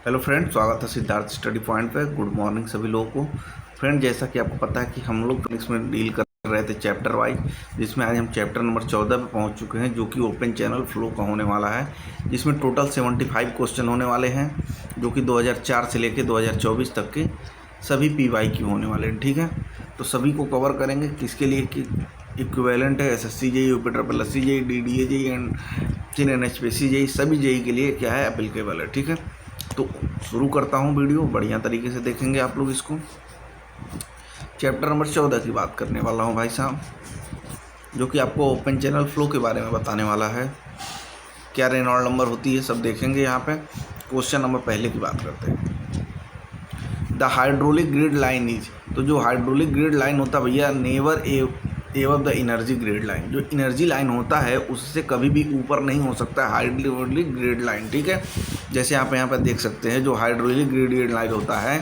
Hello friend, स्वागत है Siddharth study point पे। गुड मॉर्निंग सभी लोगों को। फ्रेंड, जैसा कि आपको पता है कि हम लोग इसमें डील कर रहे थे चैप्टर वाइज, जिसमें आज हम चैप्टर नंबर 14 पे पहुंच चुके हैं, जो कि ओपन चैनल फ्लो का होने वाला है। जिसमें टोटल 75 क्वेश्चन होने वाले हैं, जो कि 2004 से लेकर 2024 तक के सभी PYQ होने वाले हैं। ठीक है, तो सभी को कवर करेंगे। किसके लिए कि इक्विवेलेंट है SSC JEE, UPSSC JEE, DDA JEE and NHPC JEE, सभी JEE के लिए क्या है एप्लीकेबल है। ठीक है, तो शुरू करता हूँ वीडियो। बढ़िया तरीके से देखेंगे आप लोग इसको। चैप्टर नंबर 14 की बात करने वाला हूँ भाई साहब, जो कि आपको ओपन चैनल फ्लो के बारे में बताने वाला है। क्या रेनॉल्ड नंबर होती है सब देखेंगे यहाँ पे। क्वेश्चन नंबर पहले की बात करते हैं। The hydraulic grid line is, तो जो हाइड्रोलिक ग्रिड लाइन होता है भैया, never एवब the energy grid line. जो एनर्जी लाइन होता है उससे कभी भी ऊपर नहीं हो सकता है हाइड्रोलिक ग्रिड लाइन। ठीक है, जैसे आप यहाँ पर देख सकते हैं, जो हाइड्रोलिक ग्रिड लाइन होता है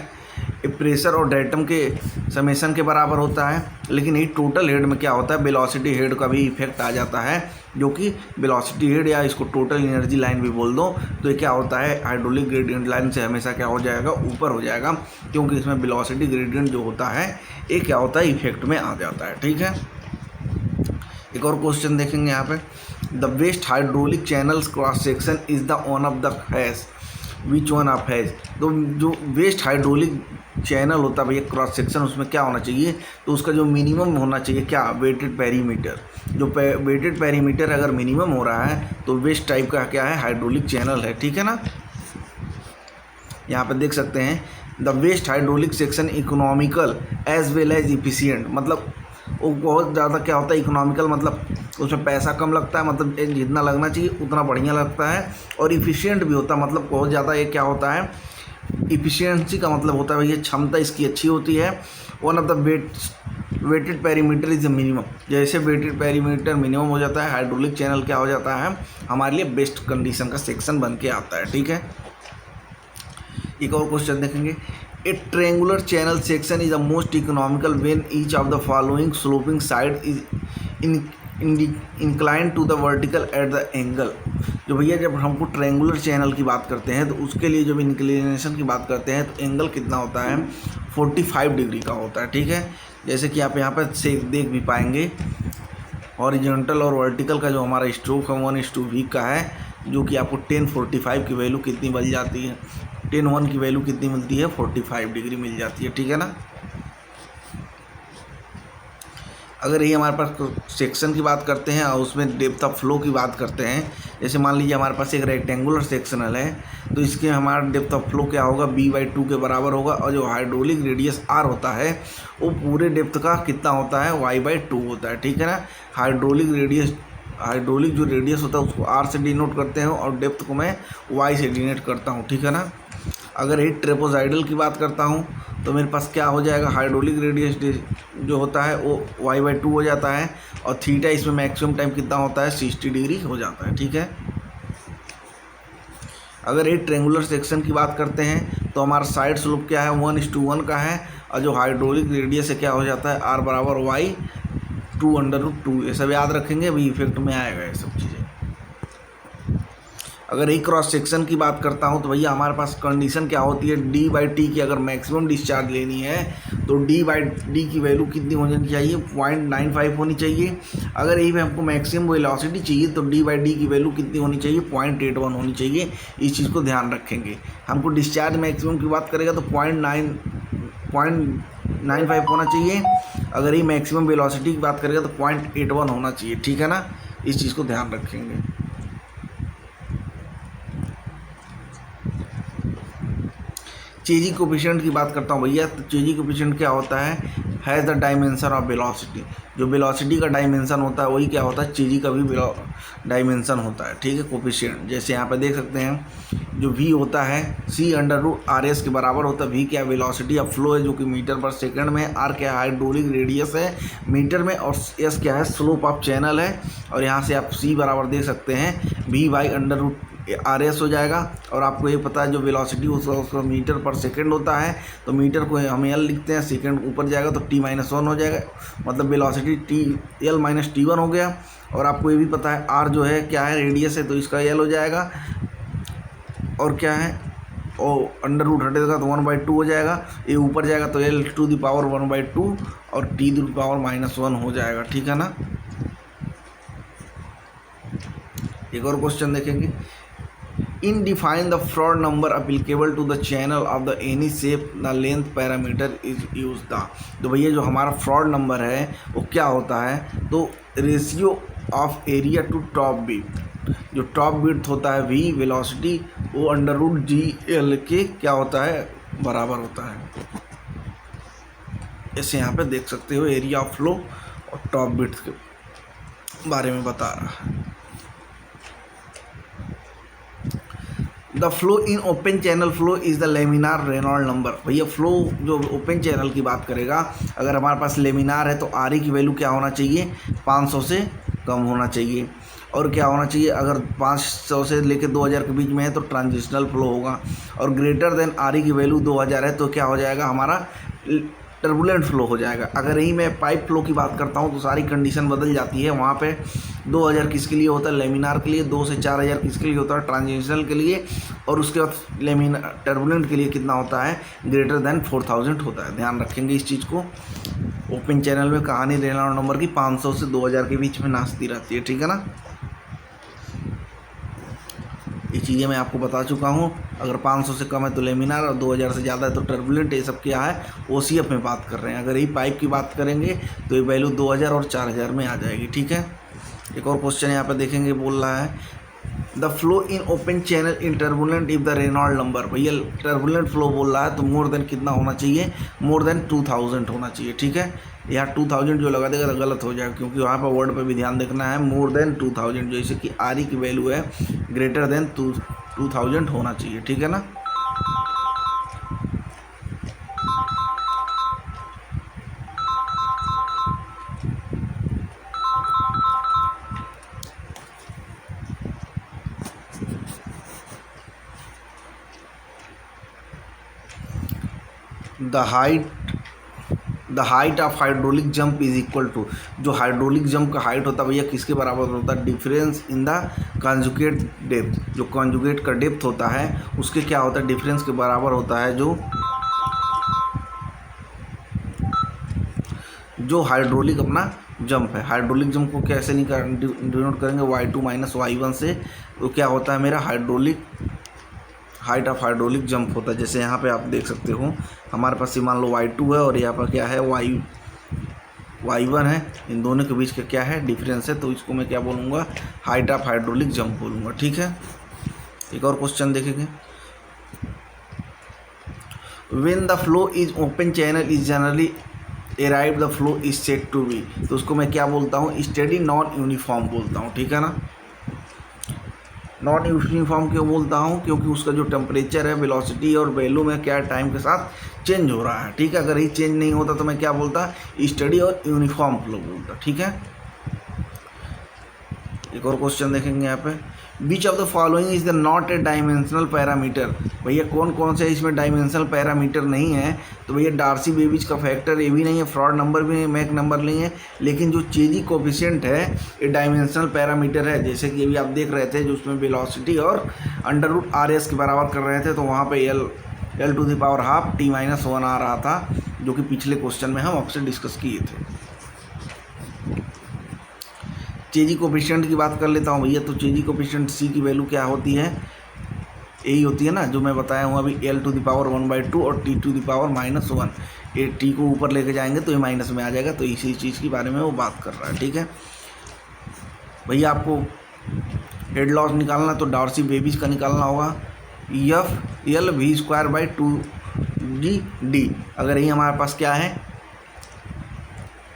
ये प्रेशर और डेटम के समेशन के बराबर होता है। लेकिन ये टोटल हेड में क्या होता है, वेलोसिटी हेड का भी इफेक्ट आ जाता है, जो कि वेलोसिटी हेड या इसको टोटल एनर्जी लाइन भी बोल दो। तो ये क्या होता है, हाइड्रोलिक ग्रेडियंट लाइन से हमेशा क्या हो जाएगा, ऊपर हो जाएगा, क्योंकि इसमें वेलोसिटी ग्रेडियंट जो होता है ये क्या होता है, इफेक्ट में आ जाता है। ठीक है, एक और क्वेश्चन देखेंगे यहाँ पे। The best hydraulic channels cross section is the one of the has, which one of has. तो जो वेस्ट हाइड्रोलिक चैनल होता है भैया क्रॉस सेक्शन, उसमें क्या होना चाहिए, तो उसका जो मिनिमम होना चाहिए क्या, वेटेड पेरीमीटर। जो वेटेड पेरीमीटर अगर मिनिमम हो रहा है तो वेस्ट टाइप का क्या है, हाइड्रोलिक चैनल है। ठीक है ना, यहाँ पे देख सकते हैं the best hydraulic section economical as well as efficient. मतलब वो बहुत ज़्यादा क्या होता है, इकोनॉमिकल, मतलब उसमें पैसा कम लगता है, मतलब जितना लगना चाहिए उतना बढ़िया लगता है। और इफ़िशियंट भी होता है, मतलब बहुत ज़्यादा ये क्या होता है, इफ़िशियंसी का मतलब होता है भैया क्षमता इसकी अच्छी होती है। One of the wetted perimeter is minimum. जैसे वेटेड पेरीमीटर मिनिमम हो जाता है, हाइड्रोलिक चैनल क्या हो जाता है, हमारे लिए बेस्ट कंडीशन का सेक्शन बन के आता है। ठीक है, एक और क्वेश्चन देखेंगे। A triangular channel section is the most economical when each of the following sloping side is incline to the vertical at the angle. जो भैया जब हमको ट्रेंगुलर चैनल की बात करते हैं तो उसके लिए जब इंक्लिनेशन की बात करते हैं तो एंगल कितना होता है, 45 डिग्री का होता है। ठीक है, जैसे कि आप यहाँ पर से देख भी पाएंगे, हॉरिजॉन्टल और वर्टिकल का जो हमारा स्ट्रोक है 1:V का है, जो कि आपको 10:45 की वैल्यू कितनी मिल जाती है, 10:1 की वैल्यू कितनी मिलती है, 45 डिग्री मिल जाती है। ठीक है ना, अगर ये हमारे पास सेक्शन की बात करते हैं और उसमें डेप्थ ऑफ फ्लो की बात करते हैं, जैसे मान लीजिए हमारे पास एक रेक्टेंगुलर सेक्शनल है, तो इसके हमारा डेप्थ ऑफ फ्लो क्या होगा, B/2 के बराबर होगा। और जो हाइड्रोलिक रेडियस R होता है वो पूरे डेप्थ का कितना होता है, Y/2 होता है। ठीक है ना, हाइड्रोलिक जो रेडियस होता है उसको R से डिनोट करते हैं और डेप्थ को मैं Y से डिनोट करता हूँ। ठीक है ना, अगर ये ट्रेपोजाइडल की बात करता हूँ तो मेरे पास क्या हो जाएगा, हाइड्रोलिक रेडियस जो होता है वो Y/2 हो जाता है, और थीटा इसमें मैक्सिमम टाइम कितना होता है, 60 डिग्री हो जाता है। ठीक है, अगर ये ट्रेंगुलर सेक्शन की बात करते हैं तो हमारा साइड स्लोप क्या है, 1:1 का है, और जो हाइड्रोलिक रेडियस है क्या हो जाता है, R = Y/2√2। ये सब याद रखेंगे, अभी इफेक्ट में आएगा ये सब चीज़ें। अगर एक क्रॉस सेक्शन की बात करता हूं तो भैया हमारे पास कंडीशन क्या होती है, D/T की अगर मैक्सिमम डिस्चार्ज लेनी है तो D/D की वैल्यू कितनी होनी चाहिए, 0.95 होनी चाहिए। अगर यही हमको मैक्सिमम वेलोसिटी चाहिए तो D/D की वैल्यू कितनी होनी चाहिए, 0.81 होनी चाहिए। इस चीज़ को ध्यान रखेंगे। हमको डिस्चार्ज मैक्सिमम की बात करेगा तो 0.95 होना चाहिए। अगर ये मैक्सिमम वेलोसिटी की बात करेगा तो 0.81 होना चाहिए। ठीक है ना, इस चीज़ को ध्यान रखेंगे। चेजी कोफिशिएंट की बात करता हूँ भैया, तो चेजी कोफिशिएंट क्या होता है द डायमेंशन ऑफ वेलोसिटी। जो वेलोसिटी का डायमेंशन होता है वही क्या होता है, चेजी का भी डायमेंशन होता है। ठीक है, कोफिशिएंट जैसे यहाँ पे देख सकते हैं, जो v होता है C√RS के बराबर होता है। v क्या वेलोसिटी ऑफ फ्लो है, जो कि मीटर पर सेकंड में है। r क्या है, हाइड्रोलिक रेडियस है मीटर में, और s क्या है, स्लोप ऑफ चैनल है। और यहाँ से आप c बराबर देख सकते हैं V/√RS हो जाएगा। और आपको ये पता है जो वेलोसिटी उसका मीटर पर सेकंड होता है, तो मीटर को हम L लिखते हैं, सेकंड ऊपर जाएगा तो T-1 हो जाएगा, मतलब वेलोसिटी L-T1 हो गया। और आपको ये भी पता है R जो है क्या है, रेडियस है, तो इसका L हो जाएगा। और क्या है, और अंडर रूट हटेगा तो 1/2 हो जाएगा, ये ऊपर जाएगा तो l⁻⁴ 1/2 और t⁻⁻1 हो जाएगा, ठीक है ना। एक और क्वेश्चन देखेंगे, in define the Froude number applicable to the channel of the any shape the length parameter is use the. तो भैया जो हमारा फ्रॉड नंबर है वो क्या होता है, तो ratio of area to top width, जो टॉप बीट होता है v वेलोसिटी, वो √GL के क्या होता है, बराबर होता है। इसे यहाँ पे देख सकते हो, एरिया ऑफ फ्लो और टॉप बीट के बारे में बता रहा है। The flow in open channel flow is the laminar Reynold number. भैया फ्लो जो ओपन चैनल की बात करेगा, अगर हमारे पास लेमिनार है तो आर की वैल्यू क्या होना चाहिए, 500 से कम होना चाहिए। और क्या होना चाहिए, अगर 500 से लेकर 2000 के बीच में है तो ट्रांजिशनल फ्लो होगा, और ग्रेटर देन आर की वैल्यू 2000 है तो क्या हो जाएगा, हमारा टर्बुलेंट फ्लो हो जाएगा। अगर यही मैं पाइप फ्लो की बात करता हूँ तो सारी कंडीशन बदल जाती है। वहाँ पे 2000 किसके लिए होता है, लेमिनार के लिए, 2 से 4000 किसके लिए होता है, ट्रांजिशनल के लिए, और उसके बाद लेमिनार टर्बुलेंट के लिए कितना होता है, ग्रेटर देन 4000 होता है। ध्यान रखेंगे इस चीज़ को। ओपन चैनल में कहानी रेनॉल्ड नंबर की 500 से 2000 के बीच में नाचती रहती है, ठीक है ना। ये चीज़ें मैं आपको बता चुका हूँ। अगर 500 से कम है तो लेमिनार और 2000 से ज़्यादा है तो टर्बुलेंट। ये सब क्या है, OCF में बात कर रहे हैं। अगर यही पाइप की बात करेंगे तो ये वैल्यू 2000 और 4000 में आ जाएगी, ठीक है। एक और क्वेश्चन यहाँ पे देखेंगे, बोल रहा है the flow in open channel in turbulent if the Reynold number. भैया टर्बुलेंट फ्लो बोल रहा है तो मोर देन कितना होना चाहिए, मोर देन 2000 होना चाहिए, ठीक है। यहाँ 2000 जो लगा देगा तो गलत हो जाएगा, क्योंकि वहाँ पर वर्ड पे भी ध्यान देखना है। मोर देन 2000, जैसे कि आर की वैल्यू है ग्रेटर देन 2000 होना चाहिए, ठीक है ना। The height of hydraulic jump is equal to, जो हाइड्रोलिक जंप का हाइट होता है भैया किसके बराबर होता है, difference in the conjugate depth. जो कॉन्जुगेट का डेप्थ होता है उसके क्या होता है, डिफरेंस के बराबर होता है। जो हाइड्रोलिक अपना जंप है, हाइड्रोलिक जंप को कैसे डिनोट करेंगे, y2 - y1 से। तो क्या होता है, मेरा हाइट ऑफ हाइड्रोलिक जंप होता है। जैसे यहाँ पे आप देख सकते हो, हमारे पास मान लो y2 है और यहाँ पर क्या है, y1 है। इन दोनों के बीच का क्या है, डिफरेंस है। तो इसको मैं क्या बोलूँगा, हाइट ऑफ हाइड्रोलिक जंप बोलूँगा, ठीक है। एक और क्वेश्चन देखेंगे, when the flow is open channel is generally arrive the flow is set to be. तो उसको मैं क्या बोलता हूँ, स्टेडी नॉन यूनिफॉर्म बोलता हूँ, ठीक है ना। नॉन यूनिफॉर्म क्यों बोलता हूँ, क्योंकि उसका जो टेम्परेचर है, वेलोसिटी और वैल्यू में क्या टाइम के साथ चेंज हो रहा है, ठीक है। अगर ये चेंज नहीं होता तो मैं क्या बोलता, स्टडी और यूनिफॉर्म फ्लो बोलता, ठीक है। एक और क्वेश्चन देखेंगे यहाँ पे, विच of the following is the not a dimensional parameter. भैया कौन कौन से इसमें डायमेंशनल पैरामीटर नहीं है, तो भैया डार्सी-बेबिज का फैक्टर ये भी नहीं है, फ्रॉड नंबर भी नहीं, मैक नंबर नहीं है, लेकिन जो चेजी कोफिशिएंट है ये डायमेंशनल पैरामीटर है। जैसे कि अभी आप देख रहे थे, जो उसमें वेलोसिटी और √RS के बराबर कर रहे थे, तो वहाँ पे l⁻½ t-1 आ रहा था, जो कि पिछले क्वेश्चन में हम आपसे डिस्कस किए थे। चेजी कोफिशिएंट की बात कर लेता हूँ भैया। तो चेजी कोफिशिएंट C की वैल्यू क्या होती है, यही होती है ना जो मैं बताया हूँ अभी, l⁻1/2 और t⁻⁻1। ये t को ऊपर लेके जाएंगे तो ये माइनस में आ जाएगा, तो इसी चीज़ के बारे में वो बात कर रहा है, ठीक है भैया। आपको हेड लॉस निकालना तो डार्सी-बेबिज का निकालना होगा, F(L)v²/2gd। अगर यही हमारे पास क्या है,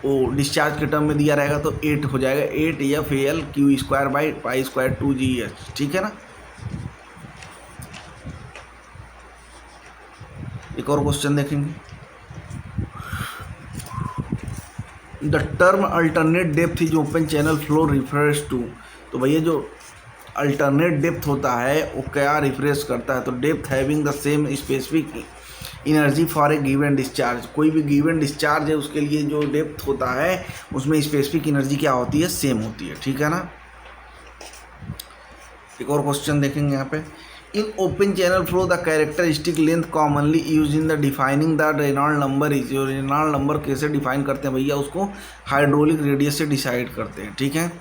वो डिस्चार्ज के टर्म में दिया रहेगा तो 8 हो जाएगा, 8F(L)q²/π²2gh, ठीक है ना। एक और क्वेश्चन देखेंगे, the term alternate depth is open channel flow refers to. तो भैया जो अल्टरनेट डेप्थ होता है वो क्या रिफ्रेश करता है, तो depth having the same specific energy for a given discharge. कोई भी गिवन डिस्चार्ज है उसके लिए जो डेप्थ होता है उसमें स्पेसिफिक एनर्जी क्या होती है, सेम होती है, ठीक है ना। एक और क्वेश्चन देखेंगे यहाँ पे, in open channel flow the characteristic length commonly use in the defining the Reynold number is. जो रेनॉल्ड नंबर कैसे डिफाइन करते हैं भैया, उसको हाइड्रोलिक रेडियस से डिसाइड करते हैं, ठीक है।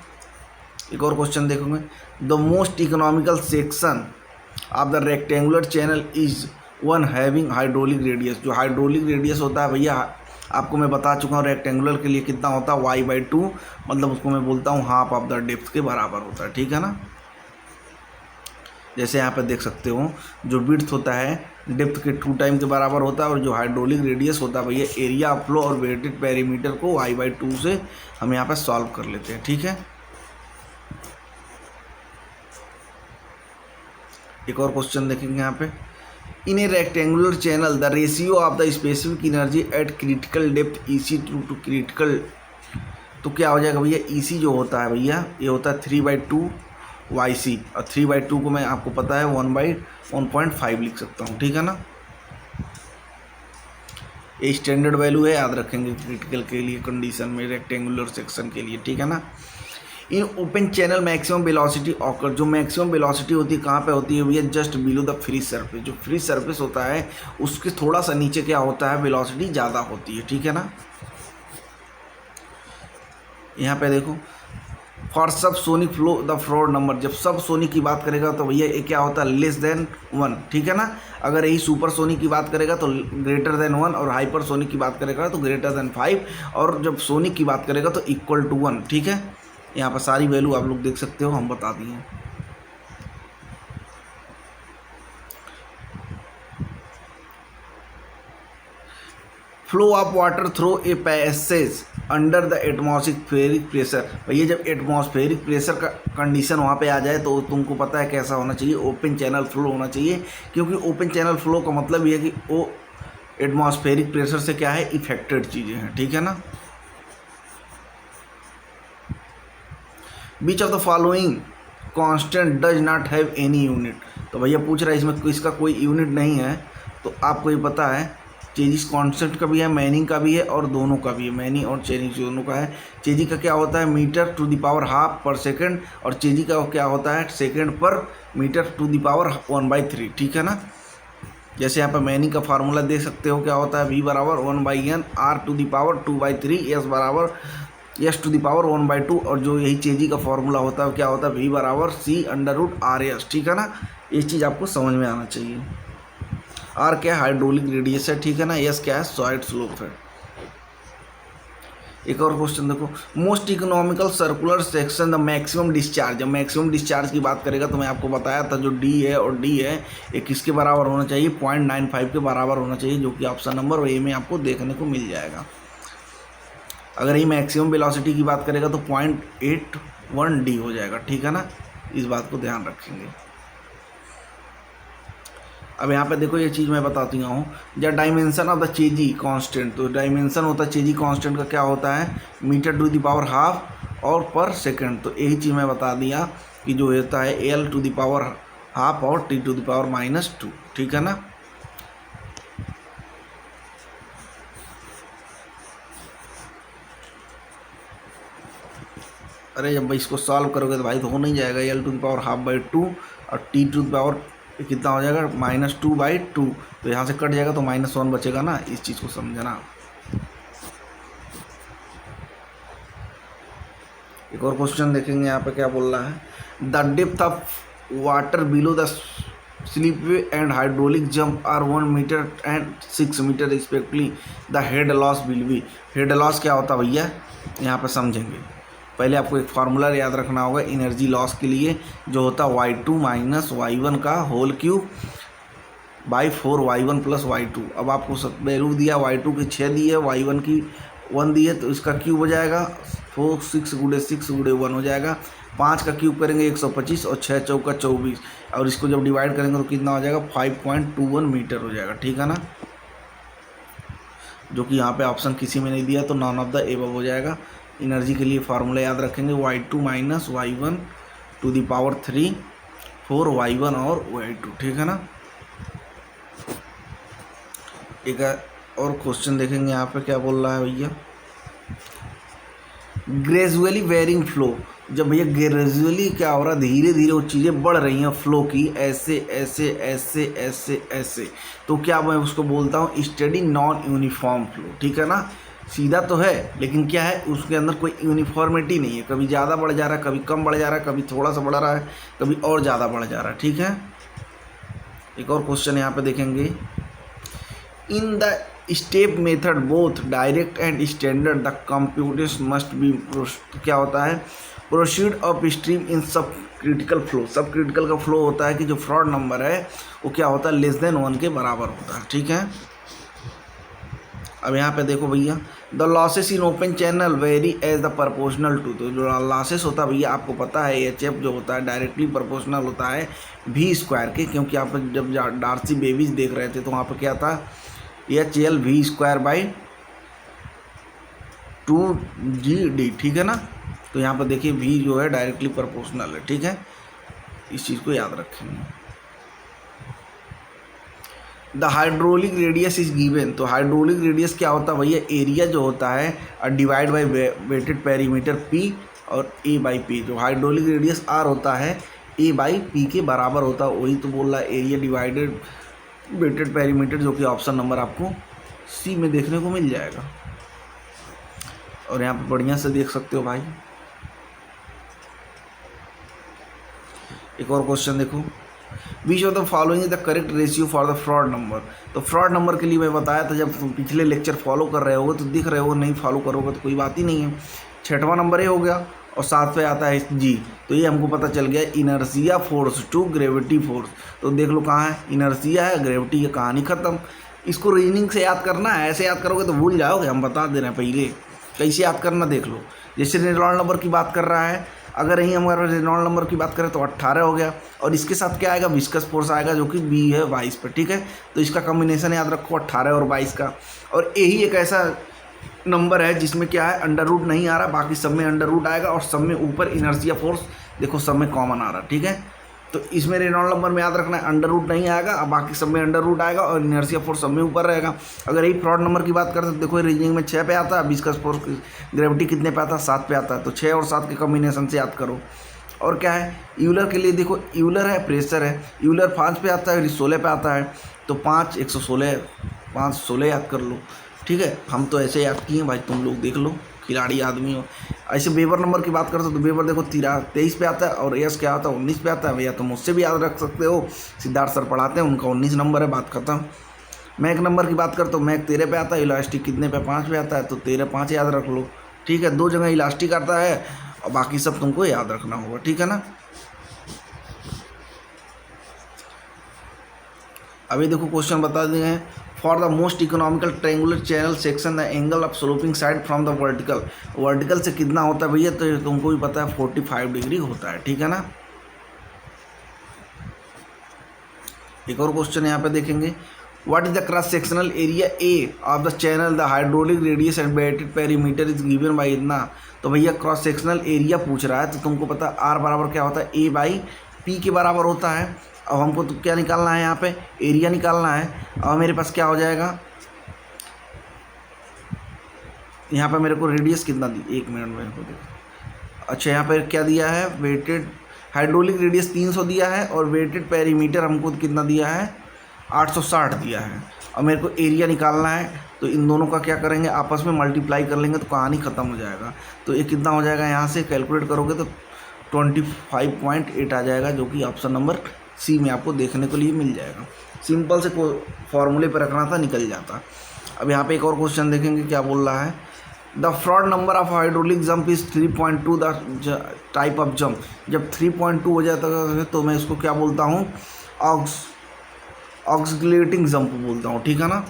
एक और क्वेश्चन देखोगे, the most economical section of the rectangular channel is one having hydraulic radius. जो हाइड्रोलिक रेडियस होता है भैया, आपको मैं बता चुका हूँ रेक्टेंगुलर के लिए कितना होता है, y/2, मतलब उसको मैं बोलता हूँ हाफ ऑफ द डेप्थ के बराबर होता है, ठीक है ना। जैसे यहाँ पे देख सकते हो, जो विड्थ होता है डेप्थ के 2 टाइम के बराबर होता है, और जो हाइड्रोलिक रेडियस होता है भैया एरिया ऑफ फ्लो और वेटेड पेरीमीटर को y/2 से हम यहाँ पे सॉल्व कर लेते हैं, ठीक है। एक और क्वेश्चन देखेंगे यहाँ पे, in a rectangular channel the ratio of the specific energy at critical depth EC to critical, तो क्या हो जाएगा भैया, EC जो होता है भैया ये होता है 3/2 YC, और 3/2 को मैं आपको पता है 1/1.5 लिख सकता हूँ, ठीक है ना। ये स्टैंडर्ड वैल्यू है, याद रखेंगे क्रिटिकल के लिए कंडीशन में, रेक्टेंगुलर सेक्शन के लिए, ठीक है ना। इन open channel maximum velocity occur, जो मैक्सिमम वेलोसिटी होती है कहाँ पे होती है भैया, just below the free surface. जो फ्री सरफेस होता है उसके थोड़ा सा नीचे क्या होता है, वेलोसिटी ज़्यादा होती है, ठीक है ना। यहाँ पे देखो, फॉर सब sonic flow the floor number, जब सब सोनिक की बात करेगा तो भैया ये क्या होता है, लेस देन 1, ठीक है ना। अगर यही सुपर सोनिक की बात करेगा तो ग्रेटर देन 1, और हाइपर सोनिक की बात करेगा तो ग्रेटर देन 5, और जब सोनिक की बात करेगा तो इक्वल टू 1, ठीक है। यहाँ पर सारी वैल्यू आप लोग देख सकते हो, हम बता दिए। Flow of water through a passage under the atmospheric pressure, भैया जब एटमॉस्फेरिक प्रेशर का कंडीशन वहाँ पे आ जाए तो तुमको पता है कैसा होना चाहिए, ओपन चैनल फ्लो होना चाहिए, क्योंकि ओपन चैनल फ्लो का मतलब ये है कि वो एटमॉस्फेरिक प्रेशर से क्या है, इफेक्टेड चीज़ें हैं, ठीक है ना। Which of the following constant does not have any unit, तो भैया पूछ रहा है इसमें इसका कोई यूनिट नहीं है, तो आपको ये पता है चेजिस कांस्टेंट का भी है, मैनिंग का भी है, और दोनों का भी है, मैनिंग और चेजिस दोनों का है। चेजी का क्या होता है, metre to the power half per second, और चेजी का क्या होता है, सेकंड पर मीटर टू द पावर 1/3, ठीक है ना। जैसे यहाँ पर मैनिंग का फार्मूला देख सकते हो, क्या होता है, V बराबर 1/n R to the power 2/3, S बराबर S टू द पावर 1/2, और जो यही चेजी का फार्मूला होता है क्या होता है, V बराबर C√RS, ठीक है ना। ये चीज़ आपको समझ में आना चाहिए। R क्या है, हाइड्रोलिक रेडियस है, ठीक है ना। S क्या है, सॉलिड स्लोप है। एक और क्वेश्चन देखो, most economical circular section the maximum discharge. जब मैक्सिमम डिस्चार्ज की बात करेगा तो मैं आपको बताया था जो D है और D है ये किसके बराबर होना चाहिए, 0.95 के बराबर होना चाहिए, जो कि ऑप्शन नंबर ए में आपको देखने को मिल जाएगा। अगर ये मैक्सिमम वेलोसिटी की बात करेगा तो 0.81 D हो जाएगा, ठीक है ना। इस बात को ध्यान रखेंगे। अब यहाँ पे देखो ये चीज़ मैं बताती हूँ, जब dimension of the Chezy constant, तो डायमेंशन होता है चेजी कांस्टेंट का क्या होता है, metre to the power half और पर सेकंड। तो यही चीज़ मैं बता दिया कि जो होता है L to the power half और T टू द पावर -2, ठीक है ना। अरे जब भाई इसको सॉल्व करोगे तो भाई तो हो नहीं जाएगा, L टू द पावर ½ और T टू द पावर कितना हो जाएगा, -2/2, तो यहाँ से कट जाएगा तो -1 बचेगा ना। इस चीज़ को समझना। एक और क्वेश्चन देखेंगे यहाँ पे क्या बोल रहा है, the depth of water below the स्लीपवे and hydraulic jump are 1 metre and 6 metre respectively, the head loss will be. Head loss क्या होता है भैया, यहाँ पे समझेंगे। पहले आपको एक फार्मूला याद रखना होगा एनर्जी लॉस के लिए, जो होता है y2 - y1 का whole cube by 4y1 + y2। अब आपको वैल्यू दिया, y2 की 6 दी है, y1 की 1 दी है, तो इसका क्यूब हो जाएगा 4 6 × 6 × 1 हो जाएगा। 5 का क्यूब करेंगे 125, और 6 चौका 24, और इसको जब डिवाइड करेंगे तो कितना हो जाएगा, 5.21 मीटर हो जाएगा, ठीक है ना। जो कि यहाँ पे ऑप्शन किसी में नहीं दिया, तो नॉन ऑफ द एबव हो जाएगा। एनर्जी के लिए फार्मूला याद रखेंगे, y2 - y1 to the power 3, 4y1 और y2, ठीक है ना। एक और क्वेश्चन देखेंगे यहाँ पे क्या बोल रहा है भैया, ग्रेजुअली वेरिंग फ्लो, जब भैया ग्रेजुअली क्या हो रहा है, धीरे धीरे वो चीज़ें बढ़ रही हैं फ्लो की, ऐसे ऐसे ऐसे ऐसे ऐसे, तो क्या मैं उसको बोलता हूँ स्टडी नॉन यूनिफॉर्म फ्लो, ठीक है ना। सीधा तो है लेकिन क्या है, उसके अंदर कोई यूनिफॉर्मिटी नहीं है, कभी ज़्यादा बढ़ जा रहा है, कभी कम बढ़ जा रहा है, कभी थोड़ा सा बढ़ रहा है, कभी और ज़्यादा बढ़ जा रहा है, ठीक है। एक और क्वेश्चन यहाँ पे देखेंगे, in the step method both direct and standard the computation must be, क्या होता है, प्रोसीड अप स्ट्रीम इन सब क्रिटिकल फ्लो। सब क्रिटिकल का फ्लो होता है कि जो फ्रॉड नंबर है वो क्या होता है, लेस देन 1 के बराबर होता है, ठीक है। अब यहाँ पे देखो भैया, the losses in open channel very as the proportional to, तो जो लॉसेस होता है भैया आपको पता है एचएफ जो होता है डायरेक्टली प्रोपोर्शनल होता है वी स्क्वायर के, क्योंकि आप जब डार्सी बेबीज देख रहे थे तो वहाँ पर क्या था, H L V square by 2GD, ठीक है ना। तो यहाँ पर देखिए वी जो है डायरेक्टली प्रोपोर्शनल है, ठीक है, इस चीज़ को याद रखेंगे। The hydraulic radius is given, तो हाइड्रोलिक रेडियस क्या होता है भैया, एरिया जो होता है divide by wetted perimeter P और ए बाई पी। जो हाइड्रोलिक रेडियस आर होता है ए बाई पी के बराबर होता है, वही तो बोल रहा है एरिया डिवाइडेड वेटेड पेरीमीटर, जो कि ऑप्शन नंबर आपको सी में देखने को मिल जाएगा। और यहाँ पे बढ़िया से देख सकते हो भाई। एक और क्वेश्चन देखो, which of the following is the correct ratio for the Froude number. तो फ्रॉड नंबर के लिए मैं बताया था, जब पिछले लेक्चर फॉलो कर रहे होगे तो दिख रहे हो, नहीं फॉलो करोगे तो कोई बात ही नहीं है। 6वां नंबर ये हो गया और 7 पे आता है जी, तो ये हमको पता चल गया inertia force to gravity force. तो देख लो कहाँ है, इनर्सिया है, ग्रेविटी है, कहानी खत्म। इसको रीजनिंग से याद करना है, ऐसे याद करोगे तो भूल जाओगे, हम बता दे रहे हैं पहले कैसे याद करना, देख लो। जैसे रेनॉल्ड नंबर की बात कर रहा है, अगर यहीं हम अगर रेनॉल्ड नंबर की बात करें तो 18 हो गया, और इसके साथ क्या आएगा, विस्कस फोर्स आएगा जो कि बी है 22 पर, ठीक है। तो इसका कॉम्बिनेशन याद रखो 18 और 22 का। और यही एक ऐसा नंबर है जिसमें क्या है, अंडर रूट नहीं आ रहा, बाकी सब में अंडर रूट आएगा, और सब में ऊपर इनर्सिया फोर्स देखो सब में कॉमन आ रहा, ठीक है। तो इसमें रेनॉल्ड नंबर में याद रखना है अंडर रूट नहीं आएगा, अब बाकी सब में अंडर रूट आएगा और इनर्सिया फोर्स सब में ऊपर रहेगा। अगर यही फ्रॉड नंबर की बात करते तो देखो रीजनिंग में 6 पे आता है, विस्कस फोर्स ग्रेविटी कितने पे आता है, 7 पे आता है, तो 6 और 7 के कॉम्बिनेशन से याद करो। और क्या है, यूलर के लिए देखो, यूलर है प्रेशर है, यूलर 5 पे आता है, 16 पे आता है, तो 5 116 5 16 याद कर लो, ठीक है। हम तो ऐसे याद किए भाई, तुम लोग देख लो, खिलाड़ी आदमी हो। ऐसे वेबर नंबर की बात करते तो वेबर देखो 23 पे आता है, और एस क्या आता है 19 पे आता है, भैया तो मुझसे भी याद रख सकते हो, सिद्धार्थ सर पढ़ाते हैं, उनका 19 नंबर है, बात खत्म। मैक नंबर की बात कर तो मैक 13 पे आता है, इलास्टिक कितने पे 5 पे आता है, तो 13 5 याद रख लो, ठीक है। 2 जगह इलास्टिक आता है और बाकी सब तुमको याद रखना होगा, ठीक है ना। अभी देखो क्वेश्चन बता दिए हैं, for the most economical triangular channel section the angle of sloping side from the vertical, vertical से कितना होता है भैया, तो तुमको भी पता है 45 डिग्री होता है, ठीक है ना। एक और क्वेश्चन यहाँ पे देखेंगे, what is the cross sectional area A of the channel the hydraulic radius and wetted perimeter is given by इतना। तो भैया क्रॉस सेक्शनल एरिया पूछ रहा है, तो तुमको पता आर बराबर क्या होता है, ए बाई पी के बराबर होता है। अब हमको तो क्या निकालना है, यहाँ पे एरिया निकालना है। अब मेरे पास क्या हो जाएगा, यहाँ पे मेरे को रेडियस कितना दी, 1 मिनट में को देखो। अच्छा यहाँ पे क्या दिया है, वेटेड हाइड्रोलिक रेडियस 300 दिया है, और वेटेड पेरीमीटर हमको कितना दिया है, 860 दिया है। और मेरे को एरिया निकालना है, तो इन दोनों का क्या करेंगे, आपस में मल्टीप्लाई कर लेंगे तो कहानी ख़त्म हो जाएगा। तो ये कितना हो जाएगा, यहाँ से कैलकुलेट करोगे तो 25.8 आ जाएगा, जो कि ऑप्शन नंबर सी में आपको देखने के लिए मिल जाएगा। सिंपल से फॉर्मूले पर रखना था, निकल जाता। अब यहाँ पे एक और क्वेश्चन देखेंगे, क्या बोल रहा है, the Froude number of hydraulic jump is 3.2 the type of jump. जब 3.2 हो जाता है तो मैं इसको क्या बोलता हूँ, ऑक्सिलेटिंग जंप बोलता हूँ, ठीक है ना।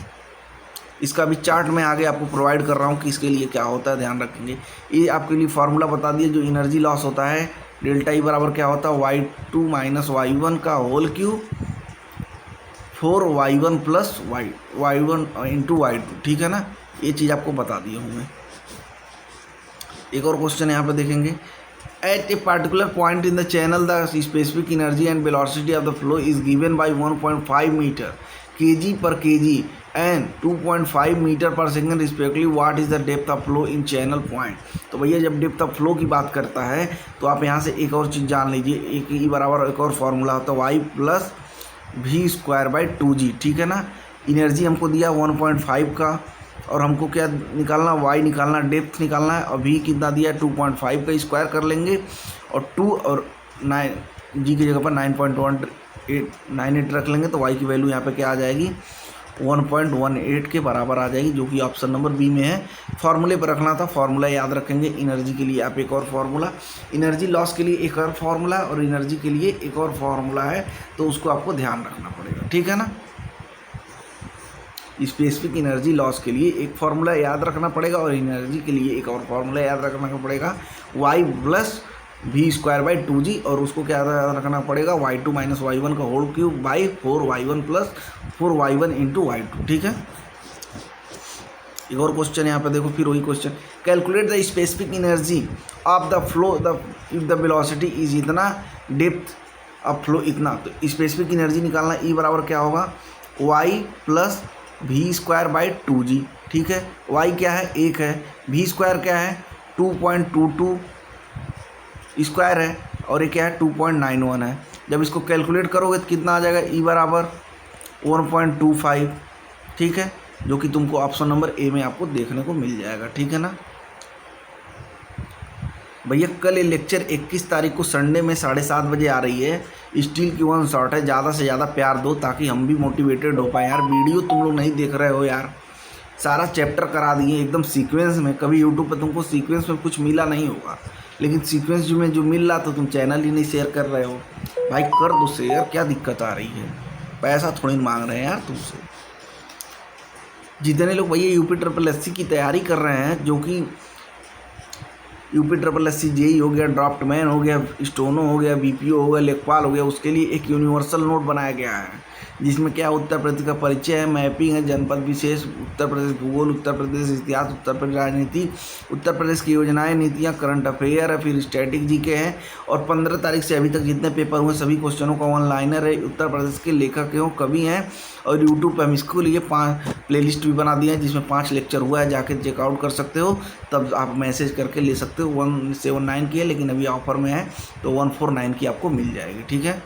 इसका भी चार्ट मैं आगे आपको प्रोवाइड कर रहा हूँ कि इसके लिए क्या होता है, ध्यान रखेंगे। ये आपके लिए फार्मूला बता दिए, जो एनर्जी लॉस होता है डेल्टा ई बराबर क्या होता है, y2 माइनस y1 का whole cube 4y1 plus y1 into y2, ठीक है ना। ये चीज़ आपको बता दिया हूँ मैं। एक और क्वेश्चन यहाँ पे देखेंगे, at a particular point in the channel the specific energy and velocity of the flow is given by 1.5 metre kg per kg and 2.5 metre per second respectively what is the depth of flow in channel point. तो भैया जब depth of flow की बात करता है तो आप यहाँ से एक और चीज़ जान लीजिए, एक ई बराबर एक और फार्मूला होता है Y plus V square by 2g, ठीक है ना। एनर्जी हमको दिया 1.5 का और हमको क्या निकालना, वाई निकालना, डेप्थ निकालना है, और वी कितना दिया है 2.5 का स्क्वायर कर लेंगे और 2 और 9 जी की जगह पर 9.1898 रख लेंगे तो वाई की वैल्यू यहाँ पे क्या आ जाएगी 1.18 के बराबर आ जाएगी, जो कि ऑप्शन नंबर बी में है। फार्मूले पर रखना था, फार्मूला याद रखेंगे। एनर्जी के लिए आप एक और फार्मूला, एनर्जी लॉस के लिए एक और फार्मूला और एनर्जी के लिए एक और फार्मूला है, तो उसको आपको ध्यान रखना पड़ेगा, ठीक है ना। स्पेसिफिक एनर्जी लॉस के लिए एक फार्मूला याद रखना पड़ेगा और एनर्जी के लिए एक और फार्मूला याद रखना पड़ेगा Y plus V square by 2g, और उसको क्या याद रखना पड़ेगा y2 माइनस y1 का whole cube by 4y1 plus 4y1 into y2, ठीक है। एक और क्वेश्चन यहाँ पे देखो, फिर वही question, calculate the specific energy of the flow if the velocity is इतना, डेप्थ ऑफ फ्लो इतना। तो स्पेसिफिक एनर्जी निकालना, ई बराबर क्या होगा y plus V square by 2g, ठीक है। y क्या है 1 है, वी स्क्वायर क्या है 2.22 स्क्वायर है और ये क्या है 2.91 है। जब इसको कैलकुलेट करोगे तो कितना आ जाएगा, ई बराबर 1.25, ठीक है, जो कि तुमको ऑप्शन नंबर ए में आपको देखने को मिल जाएगा, ठीक है ना। भैया कल ये लेक्चर 21 तारीख को संडे में 7:30 बजे आ रही है। स्टील की 1 शॉट है, ज़्यादा से ज़्यादा प्यार दो ताकि हम भी मोटिवेटेड हो पाए। यार वीडियो तुम लोग नहीं देख रहे हो यार, सारा चैप्टर करा दिए एकदम सीक्वेंस में। कभी यूट्यूब पर तुमको सीक्वेंस में कुछ मिला नहीं होगा, लेकिन सीक्वेंस में जो मिल रहा तो तुम चैनल ही नहीं शेयर कर रहे हो। भाई कर दो शेयर, क्या दिक्कत आ रही है, पैसा थोड़ी मांग रहे हैं यार तुमसे। जितने लोग भैया UPSSC की तैयारी कर रहे हैं, जो कि UPSSC JEE हो गया, ड्राफ्टमैन हो गया, स्टोनो हो गया, BPO हो गया, लेखपाल हो गया, उसके लिए एक यूनिवर्सल नोट बनाया गया है, जिसमें क्या उत्तर प्रदेश का परिचय है, मैपिंग है, जनपद विशेष, उत्तर प्रदेश भूगोल, उत्तर प्रदेश इतिहास, उत्तर प्रदेश राजनीति, उत्तर प्रदेश की योजनाएं, नीतियां, करंट अफेयर है, फिर स्टैटिक जीके है। और 15 तारीख से अभी तक जितने पेपर हुए सभी क्वेश्चनों का ऑनलाइनर है। उत्तर प्रदेश के लेखक एवं कवि हैं, और यूट्यूब पर हम इसको लिए 5 प्लेलिस्ट भी बना दिए हैं, जिसमें 5 लेक्चर हुआ है, जाके चेकआउट कर सकते हो। तब आप मैसेज करके ले सकते हो। 179 की है, लेकिन अभी ऑफर में है तो 149 की आपको मिल जाएगी, ठीक है।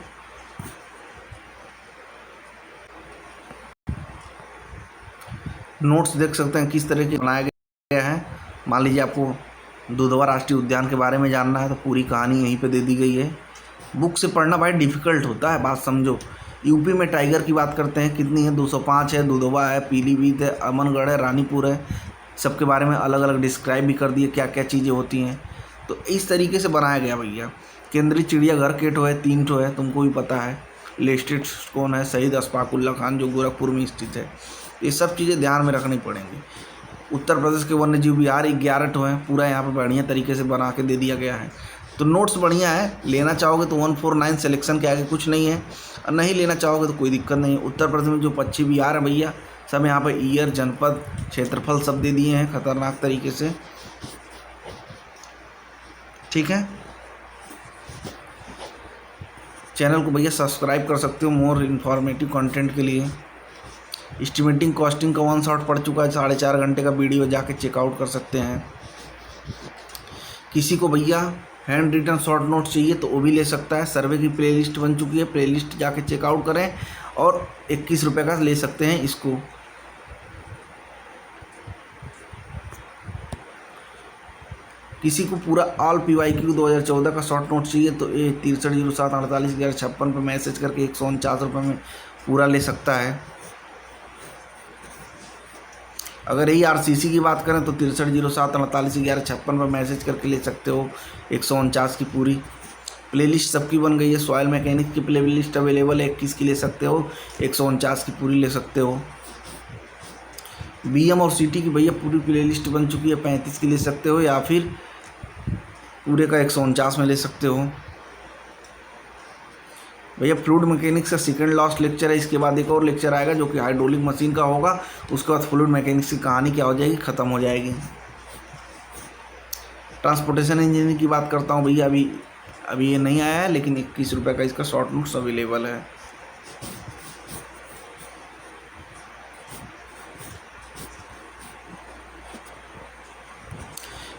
नोट्स देख सकते हैं किस तरह के बनाया गया है। मान लीजिए आपको दुधवा राष्ट्रीय उद्यान के बारे में जानना है तो पूरी कहानी यहीं पे दे दी गई है। बुक से पढ़ना भाई डिफ़िकल्ट होता है, बात समझो। यूपी में टाइगर की बात करते हैं, कितनी है 205 है, दुधवा है, पीलीभीत है, अमनगढ़ है, रानीपुर है, सबके बारे में अलग अलग डिस्क्राइब भी कर दिए क्या क्या चीज़ें होती हैं। तो इस तरीके से बनाया गया भैया। केंद्रीय चिड़ियाघर के ठो है, 3 ठो है, तुमको भी पता है। लिस्टेड कौन है, शहीद अशफाकुल्ला खान, जो गोरखपुर में स्थित है। ये सब चीज़ें ध्यान में रखनी पड़ेंगी। उत्तर प्रदेश के वन्य जीव विहार 11 ठो हैं, पूरा यहाँ पे बढ़िया तरीके से बना के दे दिया गया है। तो नोट्स बढ़िया है, लेना चाहोगे तो 149 सिलेक्शन के आगे कुछ नहीं है, और नहीं लेना चाहोगे तो कोई दिक्कत नहीं है। उत्तर प्रदेश में जो पक्षी विहार है भैया, सब यहाँ पर ईयर, जनपद, क्षेत्रफल सब दे दिए हैं खतरनाक तरीके से, ठीक है। चैनल को भैया सब्सक्राइब कर सकते हो मोर इन्फॉर्मेटिव कंटेंट के लिए। एस्टिमेटिंग कॉस्टिंग का 1 शॉट पड़ चुका है, 4.5 घंटे का वीडियो, जाके चेकआउट कर सकते हैं। किसी को भैया हैंड रिटन शॉर्ट नोट चाहिए तो वो भी ले सकता है। सर्वे की प्लेलिस्ट बन चुकी है, प्लेलिस्ट जाके चेकआउट करें, और 21 रुपये का ले सकते हैं इसको। किसी को पूरा ऑल PYQ 2014 का शॉर्ट नोट चाहिए तो ये 6307481156 पर मैसेज करके 149 रुपये में पूरा ले सकता है। अगर यही RCC की बात करें तो 6307481156 पर मैसेज करके ले सकते हो 149 की पूरी। प्लेलिस्ट सबकी बन गई है। सॉइल मैकेनिक की प्लेलिस्ट अवेलेबल है, 21 की ले सकते हो, 149 की पूरी ले सकते हो। BM और CT की भैया पूरी प्लेलिस्ट बन चुकी है, 35 की ले सकते हो, या फिर पूरे का 149 में ले सकते हो। भैया फ्लूइड मैकेनिक्स का सेकंड लास्ट लेक्चर है, इसके बाद एक और लेक्चर आएगा जो कि हाइड्रोलिक मशीन का होगा। उसके बाद फ्लूइड मैकेनिक्स की कहानी क्या हो जाएगी, ख़त्म हो जाएगी। ट्रांसपोर्टेशन इंजीनियरिंग की बात करता हूँ भैया, अभी ये नहीं आया है, लेकिन 21 रुपये का इसका शॉर्ट नोट्स अवेलेबल है।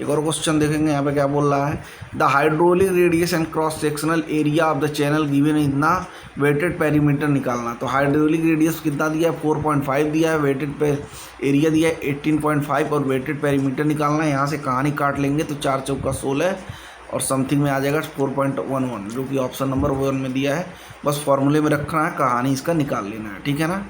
एक और क्वेश्चन देखेंगे यहाँ पे क्या बोल रहा है, the hydraulic radius and cross sectional area of the channel given इतना वेटेड पेरीमीटर निकालना। तो हाइड्रोलिक रेडियस कितना दिया है 4.5 दिया है, वेटेड पे एरिया दिया है 18.5 और वेटेड पेरीमीटर निकालना है। यहाँ से कहानी काट लेंगे तो 4 चौका 16 और समथिंग में आ जाएगा 4.11 जो कि ऑप्शन नंबर 1 में दिया है। बस फॉर्मूले में रखना है, कहानी इसका निकाल लेना है, ठीक है ना।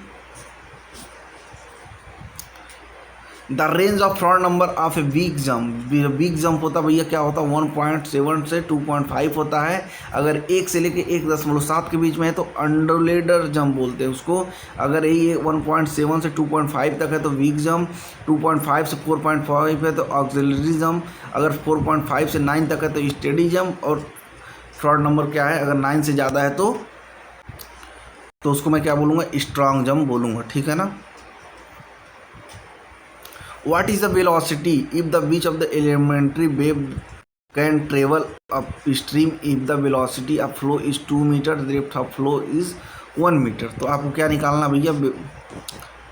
The range of Froude number of a weak jump, weak jump होता है भैया क्या होता है 1.7 से 2.5 होता है। अगर 1 से लेके 1.7 के बीच में है तो अंडरलेडर जंप बोलते हैं उसको। अगर ये 1.7 से 2.5 तक है तो वीक जंप, 2.5 से 4.5 है तो ऑक्सिलरी जंप, अगर 4.5 से 9 तक है तो स्टेडी जंप, और फ्रंट नंबर क्या है अगर 9 से ज़्यादा है तो उसको मैं क्या बोलूँगा, स्ट्रांग जंप बोलूँगा, ठीक है ना। What is the velocity if the beach of the elementary wave can travel upstream if the velocity of flow is 2 meter, the depth of flow is 1 meter। तो आपको क्या निकालना भैया,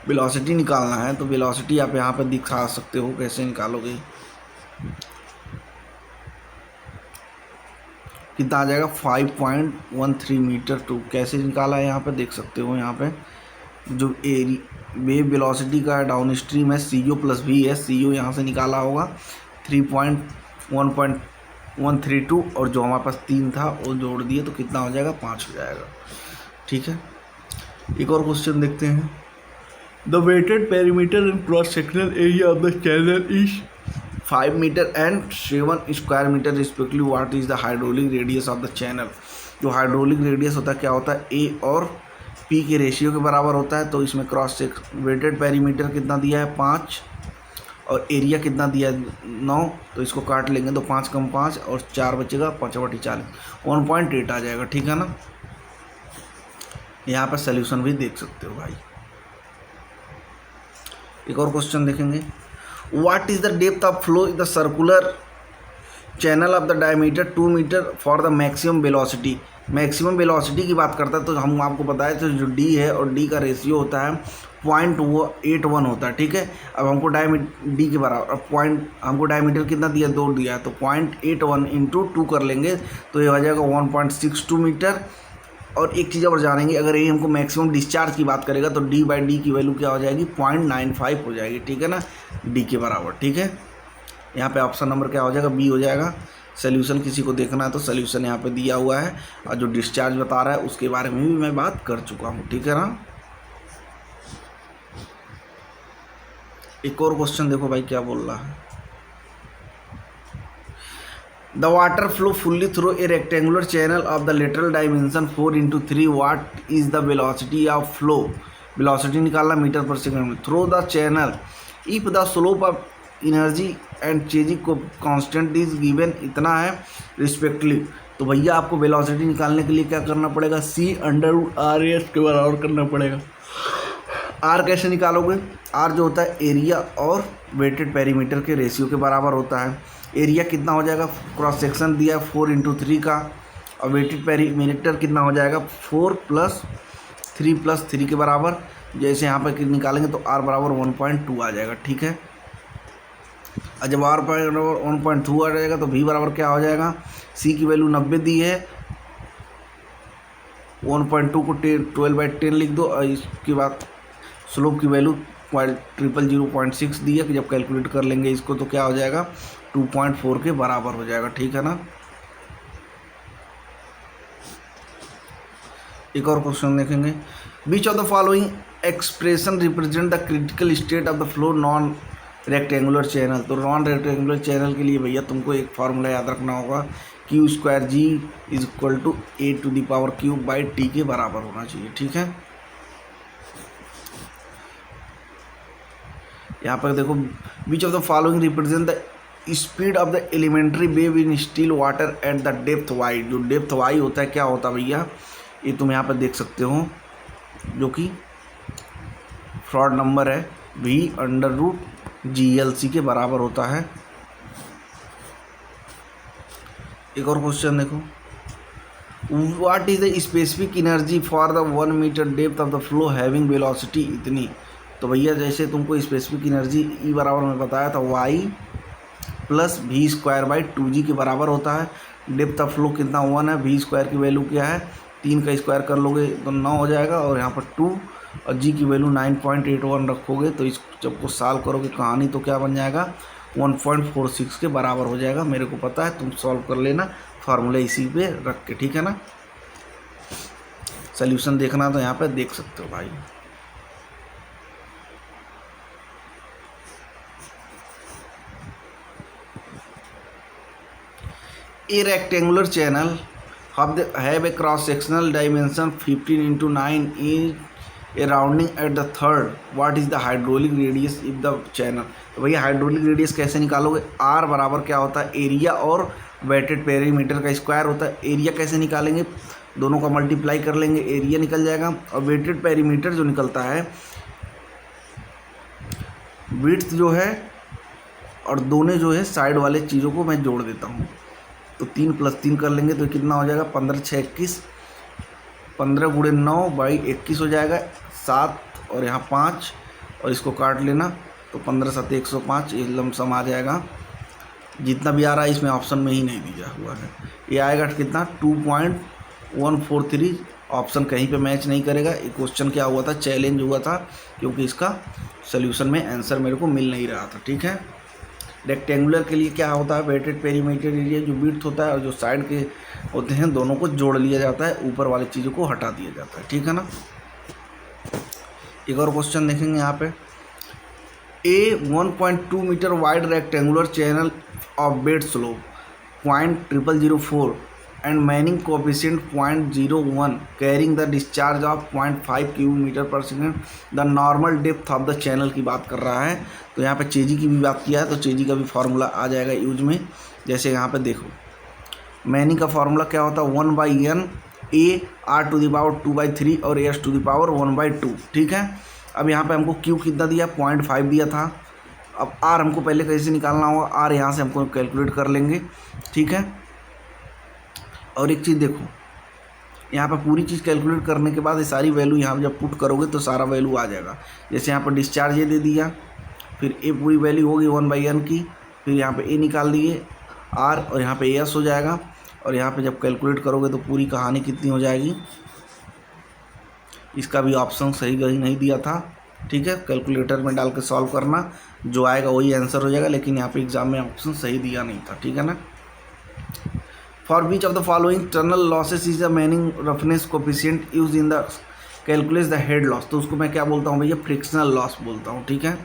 वेलोसिटी निकालना है। तो वेलोसिटी आप यहाँ पे दिखा सकते हो, कैसे निकालोगे, कितना आ जाएगा 5.13 मीटर। तो कैसे निकाला है यहाँ पे देख सकते हो, यहाँ पे जो वेव वेलोसिटी का डाउन स्ट्रीम है CO प्लस V है, CO यहाँ से निकाला होगा 3.1.132 और जो हमारे पास 3 था वो जोड़ दिए तो कितना हो जाएगा 5 हो जाएगा, ठीक है। एक और क्वेश्चन देखते हैं, the wetted perimeter and cross sectional area of the channel is 5 metre and 7 square metre respectively, what is the hydraulic radius of the channel. जो हाइड्रोलिक रेडियस होता है क्या होता है A और P के रेशियो के बराबर होता है। तो इसमें क्रॉस सेक्शन वेटेड पेरीमीटर कितना दिया है 5 और एरिया कितना दिया है 9, तो इसको काट लेंगे तो 5 कम 5 और 4 बचेगा, 5/40 1.8 आ जाएगा, ठीक है ना। यहाँ पर सोल्यूशन भी देख सकते हो भाई। एक और क्वेश्चन देखेंगे, what is the depth of flow in the circular channel of the diameter 2 metre for the maximum velocity. Maximum velocity की बात करता है तो हम आपको बताए थे जो D है और D का रेशियो होता है 0.81 होता है, ठीक है। अब हमको D के बराबर, अब हमको डायमीटर कितना दिया 2 दिया है तो 0.81 इंटू 2 कर लेंगे तो ये हो जाएगा 1.62 मीटर। और एक चीज़ और जानेंगे, अगर ये हमको मैक्सिमम डिस्चार्ज की बात करेगा तो D/D की वैल्यू क्या हो जाएगी 0.95 हो जाएगी, ठीक है ना, D के बराबर, ठीक है। यहाँ पे ऑप्शन नंबर क्या हो जाएगा B हो जाएगा। सोल्यूशन किसी को देखना है तो सोल्यूशन यहाँ पे दिया हुआ है और जो डिस्चार्ज बता रहा है उसके बारे में भी मैं बात कर चुका हूँ, ठीक है ना। एक और क्वेश्चन देखो भाई क्या बोल रहा है। The water flow fully through a rectangular channel of the lateral dimension 4 × 3 what is the velocity of flow. Velocity निकालना मीटर पर सेकंड में। Through the channel if the slope of energy and chasing को constant is given, इतना है respectively. तो भैया आपको velocity निकालने के लिए क्या करना पड़ेगा, C/√RS के बराबर करना पड़ेगा। आर कैसे निकालोगे, आर जो होता है एरिया और वेटेड पेरीमीटर के रेशियो के बराबर होता है। एरिया कितना हो जाएगा, क्रॉस सेक्शन दिया है 4 × 3 का, और वेटेड पेरीमीटर कितना हो जाएगा 4 + 3 + 3 के बराबर। जैसे यहाँ पर निकालेंगे तो आर बराबर 1.2 आ जाएगा, ठीक है। और जब आर बराबर 1.2 आ जाएगा तो भी बराबर क्या हो जाएगा, सी की वैल्यू 90 दी है, 1.2 को 12/10 लिख दो, और इसके बाद स्लोप की वैल्यू 0.6 दी है कि जब कैलकुलेट कर लेंगे इसको तो क्या हो जाएगा 2.4 के बराबर हो जाएगा, ठीक है ना। एक और क्वेश्चन देखेंगे। Which of the following expression represent the critical state of the flow non rectangular channel. तो नॉन रेक्टेंगुलर चैनल के लिए भैया तुमको एक फार्मूला याद रखना होगा, Q² G = A⁻³/T के बराबर होना चाहिए, ठीक है। यहाँ पर देखो, which of the following represent the speed of the elementary wave in still water at the depth Y. जो डेप्थ वाई होता है क्या होता है भैया, ये तुम यहाँ पर देख सकते हो, जो कि फ्रॉड नंबर है V/GLC के बराबर होता है। एक और क्वेश्चन देखो, what is the specific energy for the 1 metre depth of the flow having velocity इतनी। तो भैया जैसे तुमको स्पेसिफिक एनर्जी ई बराबर में बताया था y + V²/2G के बराबर होता है। डेप्थ ऑफ फ्लो कितना 1 है, V² की वैल्यू क्या है 3 का स्क्वायर कर लोगे तो 9 हो जाएगा, और यहाँ पर 2 और G की वैल्यू 9.81 रखोगे तो इस जब को सॉल्व करोगे कहानी तो क्या बन जाएगा 1.46 के बराबर हो जाएगा। मेरे को पता है, तुम सॉल्व कर लेना फार्मूला इसी पे रख के, ठीक है ना। सोल्यूशन देखना तो यहाँ पे देख सकते हो भाई। A rectangular channel have a cross sectional dimension 15 × 9 is a rounding at the third. What is the hydraulic radius if the channel। तो भैया हाइड्रोलिक रेडियस कैसे निकालोगे, R बराबर क्या होता है एरिया और वेटेड पेरीमीटर का स्क्वायर होता है। एरिया कैसे निकालेंगे, दोनों का मल्टीप्लाई कर लेंगे, एरिया निकल जाएगा, और वेटेड पेरीमीटर जो निकलता है विड्थ जो है और दोनों जो है साइड वाले चीज़ों को मैं जोड़ देता हूँ, तो 3 + 3 कर लेंगे तो कितना हो जाएगा 15 × 6 = 21, 15 × 9/21 हो जाएगा 7, और यहाँ 5 और इसको काट लेना तो 15 × 7 = 105, ये लमसम आ जाएगा। जितना भी आ रहा है इसमें ऑप्शन में ही नहीं दिया हुआ है, ये आएगा कितना 2.143। ऑप्शन कहीं पे मैच नहीं करेगा। ये क्वेश्चन क्या हुआ था, चैलेंज हुआ था, क्योंकि इसका सोल्यूशन में आंसर मेरे को मिल नहीं रहा था, ठीक है। रेक्टेंगुलर के लिए क्या होता है, वेटेड पेरीमीटर एरिया जो विड्थ होता है और जो साइड के होते हैं दोनों को जोड़ लिया जाता है, ऊपर वाली चीज़ों को हटा दिया जाता है, ठीक है ना। एक और क्वेश्चन देखेंगे यहाँ पे। A 1.2 metre wide rectangular channel of bed slope 0.0004 and Manning coefficient 0.01 carrying the discharge of 0.5 cubic meter per second, the normal depth of the channel की बात कर रहा है। तो यहाँ पे चेजी की भी बात किया है तो चेजी का भी फार्मूला आ जाएगा यूज में। जैसे यहाँ पे देखो, मैनिंग का फार्मूला क्या होता है 1/n A r⁻²/3 और s⁻1/2, ठीक है। अब यहाँ पे हमको Q कितना दिया 0.5 दिया था। अब R हमको पहले कैसे निकालना होगा, R यहाँ से हमको कैलकुलेट कर लेंगे, ठीक है। और एक चीज़ देखो, यहाँ पर पूरी चीज़ कैलकुलेट करने के बाद ये सारी वैल्यू यहाँ पर जब पुट करोगे तो सारा वैल्यू आ जाएगा। जैसे यहाँ पर डिस्चार्ज ये दे दिया, फिर ए पूरी वैल्यू होगी 1/n की, फिर यहाँ पे ए निकाल दिए R और यहाँ पे एस हो जाएगा, और यहाँ पे जब कैलकुलेट करोगे तो पूरी कहानी कितनी हो जाएगी। इसका भी ऑप्शन सही नहीं दिया था, ठीक है। कैलकुलेटर में डाल के सॉल्व करना, जो आएगा वही आंसर हो जाएगा, लेकिन यहाँ पे एग्जाम में ऑप्शन सही दिया नहीं था, ठीक है ना। For which of the following tunnel losses is the Manning roughness coefficient use in the calculate the head loss. तो उसको मैं क्या बोलता हूँ भैया, फ्रिक्शनल लॉस बोलता हूँ, ठीक है।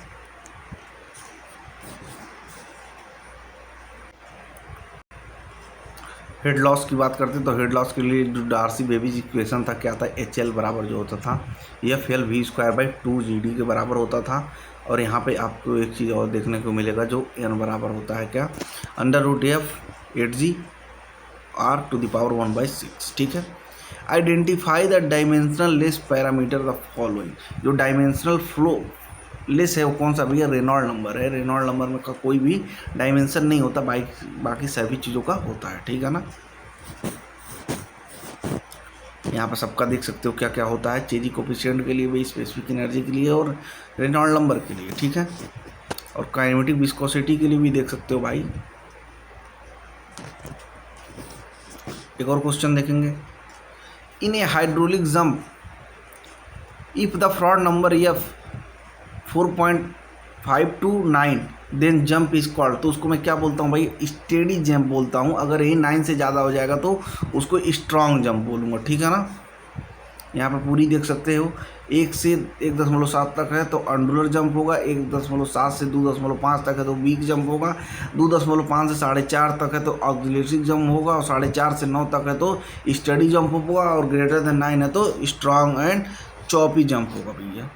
हेड लॉस की बात करते हैं तो हेड लॉस के लिए जो डार्सी बेबीज इक्वेशन था क्या था, HL बराबर जो होता था FL V²/2GD के बराबर होता था। और यहाँ पे आपको एक चीज़ और देखने को मिलेगा जो n बराबर होता है क्या, √F 8G(r⁴1/6), ठीक है। Identify the dimensional less parameter the following. जो डायमेंशनल फ्लो लेस है वो कौन सा भैया, रेनॉल्ड नंबर है। रेनॉल्ड नंबर में का कोई भी डायमेंशन नहीं होता, बाकी सभी चीज़ों का होता है, ठीक है ना। यहाँ पर सबका देख सकते हो क्या क्या होता है, चेजी कोफिशिएंट के लिए भी, स्पेसिफिक एनर्जी के लिए और रेनॉल्ड नंबर के लिए, ठीक है। और काइनेमेटिक विस्कोसिटी के लिए भी देख सकते हो भाई। एक और क्वेश्चन देखेंगे, in a hydraulic jump if the Froude number F 4.529 then jump is called. तो उसको मैं क्या बोलता हूँ भाई, स्टेडी जंप बोलता हूँ। अगर ये 9 से ज़्यादा हो जाएगा तो उसको स्ट्रॉन्ग जंप बोलूँगा, ठीक है ना। यहाँ पर पूरी देख सकते हो, 1 से 1.7 तक है तो अंडुलर जंप होगा, 1.7 से 2.5 तक है तो वीक जंप होगा, 2.5 से 4.5 तक है तो ऑक्सिलरी जंप होगा, और 4.5 से 9 तक है तो स्टडी जंप होगा, और ग्रेटर देन 9 है तो स्ट्रॉन्ग एंड चॉपी जंप होगा भैया।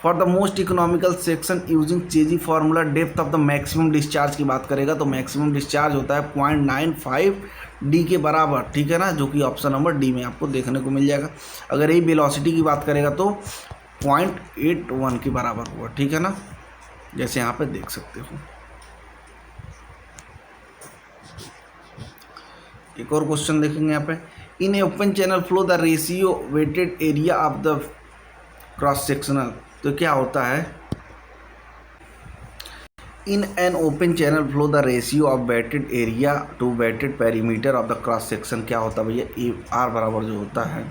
For the most economical section using चेजी formula depth of the maximum discharge की बात करेगा तो मैक्सिमम डिस्चार्ज होता है 0.95D के बराबर, ठीक है ना, जो कि ऑप्शन नंबर डी में आपको देखने को मिल जाएगा। अगर ये वेलोसिटी की बात करेगा तो 0.81 के बराबर होगा, ठीक है ना, जैसे यहाँ पे देख सकते हो। एक और क्वेश्चन देखेंगे यहाँ पे, in a open channel flow the ratio wetted area of the cross sectional. तो क्या होता है, in an open channel flow the ratio of wetted area to wetted perimeter of the cross section क्या होता है भैया, AR बराबर जो होता है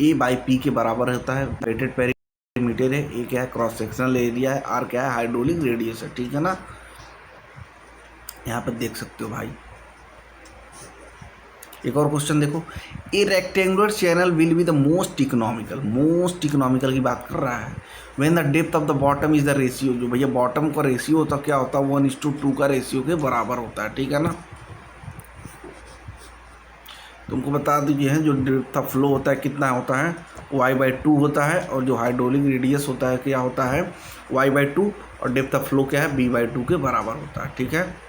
A/P के बराबर होता है। वेटेड पेरीमीटर है, A क्या है क्रॉस सेक्शनल एरिया है, R क्या है हाइड्रोलिक रेडियस है, ठीक है ना। यहाँ पर देख सकते हो भाई। एक और क्वेश्चन देखो, a rectangular channel will be the most economical की बात कर रहा है when the depth of the bottom is the ratio. जो भैया बॉटम का रेशियो होता क्या होता है, 1:2 का रेशियो के बराबर होता है, ठीक है ना। तुमको बता दीजिए है जो डेप्थ ऑफ फ्लो होता है कितना होता है, y/2 होता है, और जो हाइड्रोलिक रेडियस होता है क्या होता है y/2, और डेप्थ ऑफ फ्लो क्या है b/2 के बराबर होता है, ठीक है।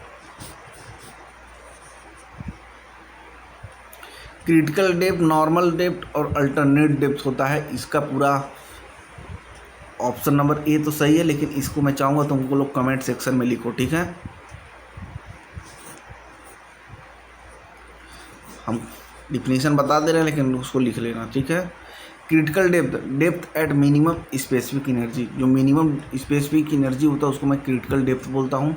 क्रिटिकल डेप्थ, नॉर्मल डेप्थ और अल्टरनेट डेप्थ होता है। इसका पूरा ऑप्शन नंबर ए तो सही है, लेकिन इसको मैं चाहूँगा तुमको लोग कमेंट सेक्शन में लिखो, ठीक है। हम डिफिनीशन बता दे रहे हैं लेकिन उसको लिख लेना, ठीक है। Critical depth at minimum specific energy. जो मिनिमम स्पेसिफिक एनर्जी होता है उसको मैं क्रिटिकल डेप्थ बोलता हूँ।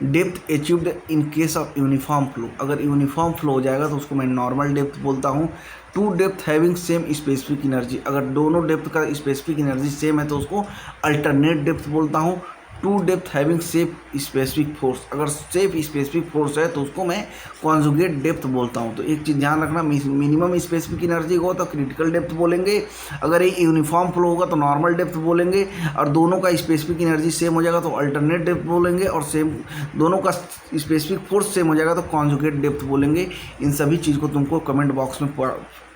Depth achieved in case of uniform flow. अगर यूनिफॉर्म फ्लो हो जाएगा तो उसको मैं नॉर्मल डेप्थ बोलता हूँ। Two depth having same specific energy. अगर दोनों डेप्थ का स्पेसिफिक एनर्जी सेम है तो उसको अल्टरनेट डेप्थ बोलता हूँ। Two depth having same specific force. अगर सेफ स्पेसिफिक फोर्स है तो उसको मैं कॉन्जुगेट डेप्थ बोलता हूँ। तो एक चीज़ ध्यान रखना, मिनिमम स्पेसिफिक एनर्जी हो तो क्रिटिकल डेप्थ बोलेंगे, अगर ये यूनिफॉर्म फ्लो होगा तो नॉर्मल डेप्थ बोलेंगे, और दोनों का स्पेसिफिक एनर्जी सेम हो जाएगा तो अल्टरनेट डेप्थ बोलेंगे, और सेम दोनों का स्पेसिफिक फोर्स सेम हो जाएगा तो कॉन्जुगेट डेप्थ बोलेंगे। इन सभी चीज़ को तुमको कमेंट बॉक्स में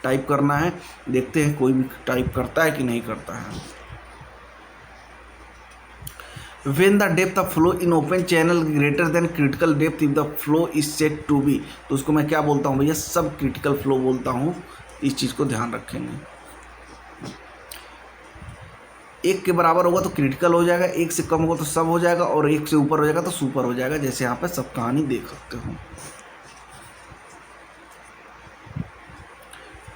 टाइप करना है। देखते हैं कोई भी टाइप करता है कि नहीं करता है। When the depth of flow in open channel greater than critical depth if the flow is said to be, तो उसको मैं क्या बोलता हूँ भैया, सब क्रिटिकल फ्लो बोलता हूँ। इस चीज़ को ध्यान रखेंगे। 1 के बराबर होगा तो क्रिटिकल हो जाएगा, 1 से कम होगा तो सब हो जाएगा, और 1 से ऊपर हो जाएगा तो सुपर हो जाएगा, जैसे यहाँ पे सब कहानी देख सकते हो।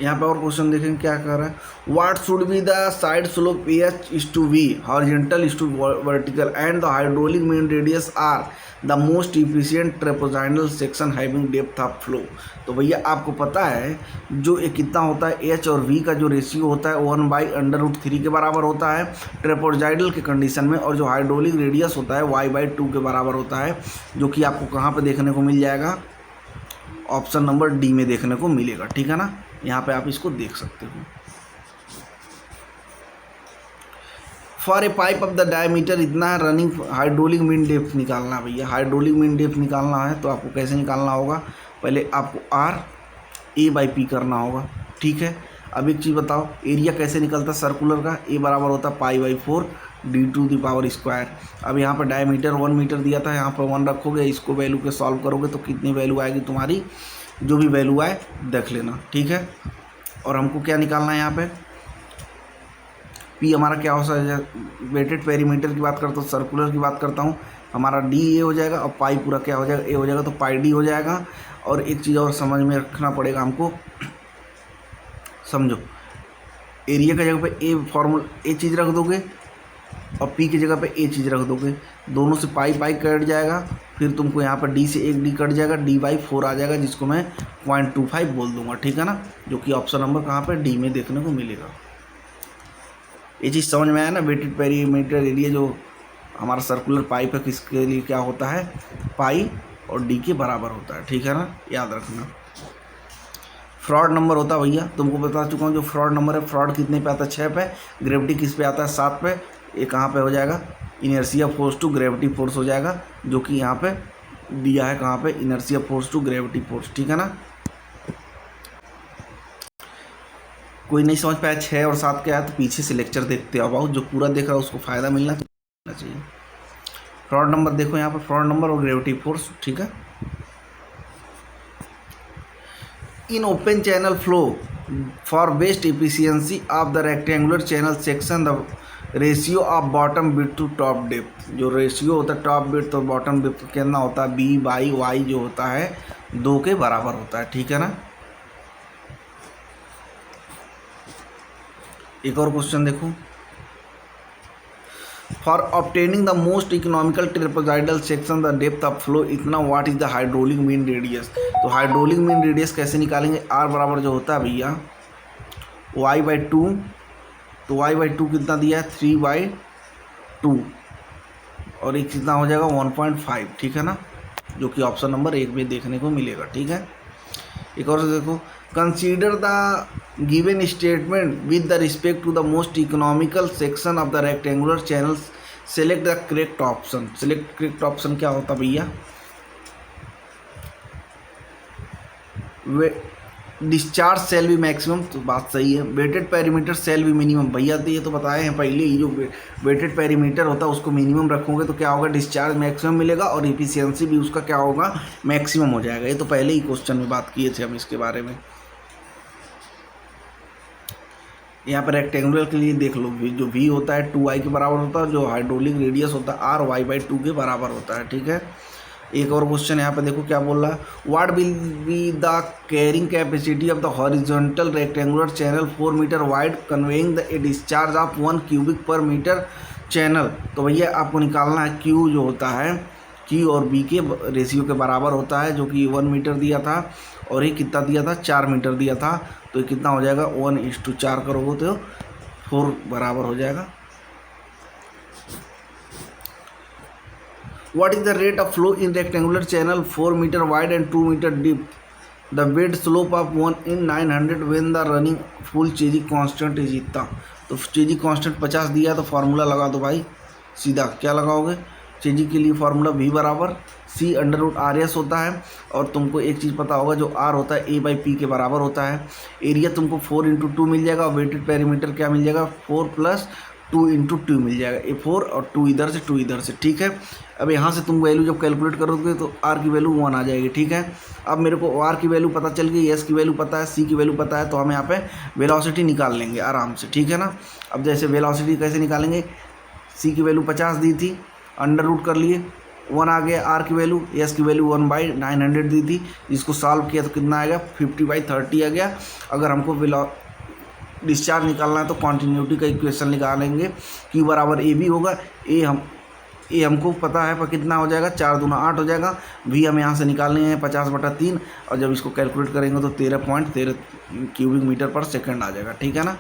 यहाँ पे और क्वेश्चन देखेंगे क्या कर रहा है, what should be the side slope H is to V, horizontal is to vertical, and the hydraulic mean radius R the most efficient trapezoidal section having depth of flow. तो भैया आपको पता है जो ये कितना होता है, एच और वी का जो रेशियो होता है 1/√3 के बराबर होता है ट्रेपेजॉइडल के कंडीशन में, और जो हाइड्रोलिक रेडियस होता है y/2 के बराबर होता है, जो कि आपको कहाँ पे देखने को मिल जाएगा, ऑप्शन नंबर डी में देखने को मिलेगा, ठीक है ना। यहाँ पे आप इसको देख सकते हो। For a pipe of the diameter इतना है रनिंग हाइड्रोलिक मीन डेप्थ निकालना है भैया, हाइड्रोलिक मीन डेप्थ निकालना है तो आपको कैसे निकालना होगा, पहले आपको आर ए बाई पी करना होगा, ठीक है। अब एक चीज़ बताओ, एरिया कैसे निकलता है सर्कुलर का, ए बराबर होता है pi by 4 D to the power square. अब यहाँ पर डायमीटर 1 मीटर दिया था, यहाँ पर 1 रखोगे, इसको वैल्यू के सॉल्व करोगे तो कितनी वैल्यू आएगी तुम्हारी, जो भी वैल्यू आए देख लेना, ठीक है। और हमको क्या निकालना है यहाँ पे, पी हमारा क्या हो सकता है, वेटेड पेरीमीटर की बात करता हूँ, सर्कुलर की बात करता हूँ, हमारा डी ए हो जाएगा और पाई पूरा क्या हो जाएगा, ए हो जाएगा, तो पाई डी हो जाएगा। और एक चीज़ और समझ में रखना पड़ेगा हमको, समझो, एरिया की जगह पे ए फॉर्मूला ए चीज़ रख दोगे और पी की जगह पे ए चीज़ रख दोगे, दोनों से पाई पाई कट जाएगा, फिर तुमको यहाँ पर डी से एक डी कट जाएगा, डी बाई 4 आ जाएगा, जिसको मैं 0.25 बोल दूंगा, ठीक है ना, जो कि ऑप्शन नंबर कहाँ पे डी में देखने को मिलेगा। ये चीज़ समझ में आया ना, वेटेड पेरीमीटर एरिया जो हमारा सर्कुलर पाइप है किसके लिए क्या होता है, पाई और डी के बराबर होता है, ठीक है ना, याद रखना। फ्रॉड नंबर होता है भैया, तुमको बता चुका हूँ जो फ्रॉड नंबर है, फ्रॉड कितने पे आता है, 6 पे, ग्रेविटी किस पे आता है, 7 पे, ये कहाँ पे हो जाएगा, inertia force to gravity force हो जाएगा, जो कि यहाँ पे दिया है, कहाँ पे, inertia force to gravity force, ठीक है ना। कोई नहीं समझ पाया 6 और 7 क्या है, तो पीछे से लेक्चर देखते हो बहुत, जो पूरा देख रहा है उसको फ़ायदा मिलना चाहिए। फ्रॉड नंबर देखो यहाँ पर, फ्रॉड नंबर और ग्रेविटी फोर्स, ठीक है। In open channel flow for best efficiency of the rectangular channel section the ratio of bottom width to top depth, जो रेशियो होता है top width to bottom depth कितना होता है, बी बाई वाई जो होता है 2 के बराबर होता है, ठीक है ना। एक और क्वेश्चन देखो, for obtaining the most economical trapezoidal section the depth of flow इतना, what is the hydraulic mean radius, तो हाइड्रोलिक मीन रेडियस कैसे निकालेंगे, आर बराबर जो होता है भैया वाई बाई 2, तो वाई बाई 2 कितना दिया है 3/2 और एक कितना हो जाएगा 1.5, ठीक है ना, जो कि ऑप्शन नंबर 1 में देखने को मिलेगा, ठीक है। एक और देखो, consider the given statement with the respect to the most economical section of the rectangular channel, select the correct option. Select correct option क्या होता भैया, डिस्चार्ज सेल भी मैक्सिमम, तो बात सही है, वेटेड पेरीमीटर सेल भी मिनिमम, भैया तो ये तो बताए हैं पहले ही, जो वेटेड पेरीमीटर होता है उसको मिनिमम रखोगे तो क्या होगा, डिस्चार्ज मैक्सिमम मिलेगा और एफिशिएंसी भी उसका क्या होगा, मैक्सिमम हो जाएगा। ये तो पहले ही क्वेश्चन में बात किए थे हम इसके बारे में। यहाँ पर रेक्टेंगुलर के लिए देख लो, जो वी होता है 2i के बराबर होता है, जो हाइड्रोलिक रेडियस होता है आर वाई बाई 2 के बराबर होता है, ठीक है। एक और क्वेश्चन यहाँ पे देखो क्या बोल रहा है, what will be the carrying capacity of the horizontal rectangular channel 4 metre wide conveying the discharge of 1 cubic per metre channel, तो भैया आपको निकालना है क्यू जो होता है, क्यू और बी के रेशियो के बराबर होता है, जो कि 1 मीटर दिया था और ये कितना दिया था 4 मीटर दिया था, तो ये कितना हो जाएगा 1:4 करोगे तो 4 बराबर हो जाएगा। What is the rate of flow in rectangular channel 4 meter wide and 2 meter deep? The bed slope of 1 in 900 when the running full Cheji constant is इतना, तो Cheji constant 50 दिया, तो फार्मूला लगा दो भाई सीधा, क्या लगाओगे, Cheji के लिए फार्मूला V बराबर C√RS होता है, और तुमको एक चीज़ पता होगा जो R होता है A बाई P के बराबर होता है। एरिया तुमको 4×2 मिल जाएगा, वेटेड पेरीमीटर क्या मिल जाएगा 4 + 2×2 मिल जाएगा, ये 4 और 2 इधर से 2 इधर से, ठीक है। अब यहाँ से तुम वैल्यू जब कैलकुलेट करोगे तो R की वैल्यू 1 आ जाएगी, ठीक है। अब मेरे को R की वैल्यू पता चल गई, S की वैल्यू पता है, C की वैल्यू पता है, तो हम यहाँ पे वेलोसिटी निकाल लेंगे आराम से, ठीक है ना। अब जैसे वेलोसिटी कैसे निकालेंगे, C की वैल्यू 50 दी थी, √ कर लिए, 1 आ गया R की वैल्यू, S की वैल्यू 1/900 दी थी, जिसको सॉल्व किया तो कितना आएगा 50/30 आ गया। अगर हमको डिस्चार्ज निकालना है तो कॉन्टीन्यूटी का इक्वेशन निकालेंगे, Q बराबर ए बी होगा, ए हमको पता है पर कितना हो जाएगा 4 दूना 8 हो जाएगा, V हम यहाँ से निकालने हैं 50/3, और जब इसको कैलकुलेट करेंगे तो 13.13 क्यूबिक मीटर पर सेकंड आ जाएगा, ठीक है ना।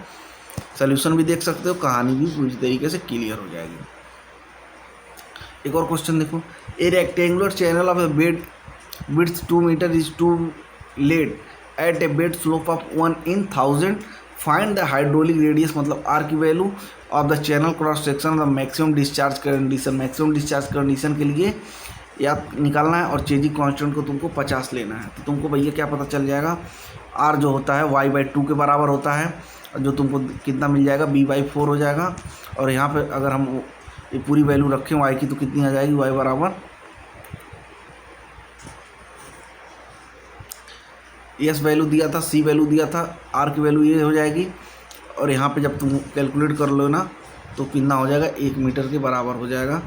सोल्यूशन भी देख सकते हो, कहानी भी पूरी तरीके से क्लियर हो जाएगी। एक और क्वेश्चन देखो, a rectangular channel of a bed width 2 metre is to laid at a bed slope of 1 in 1000 find the hydraulic radius मतलब आर की value of the channel cross section the maximum discharge condition. Maximum discharge condition के लिए या निकालना है और चेजी constant को तुमको 50 लेना है। तो तुमको भैया क्या पता चल जाएगा, आर जो होता है y/2 के बराबर होता है, जो तुमको कितना मिल जाएगा b/4 हो जाएगा। और यहाँ पे अगर हम ये पूरी वैल्यू रखें y की तो कितनी आ जाएगी, y बराबर एस वैल्यू दिया था, सी वैल्यू दिया था, आर की वैल्यू ये हो जाएगी। और यहाँ पे जब तुम कैलकुलेट कर लो ना तो कितना हो जाएगा, 1 मीटर के बराबर हो जाएगा,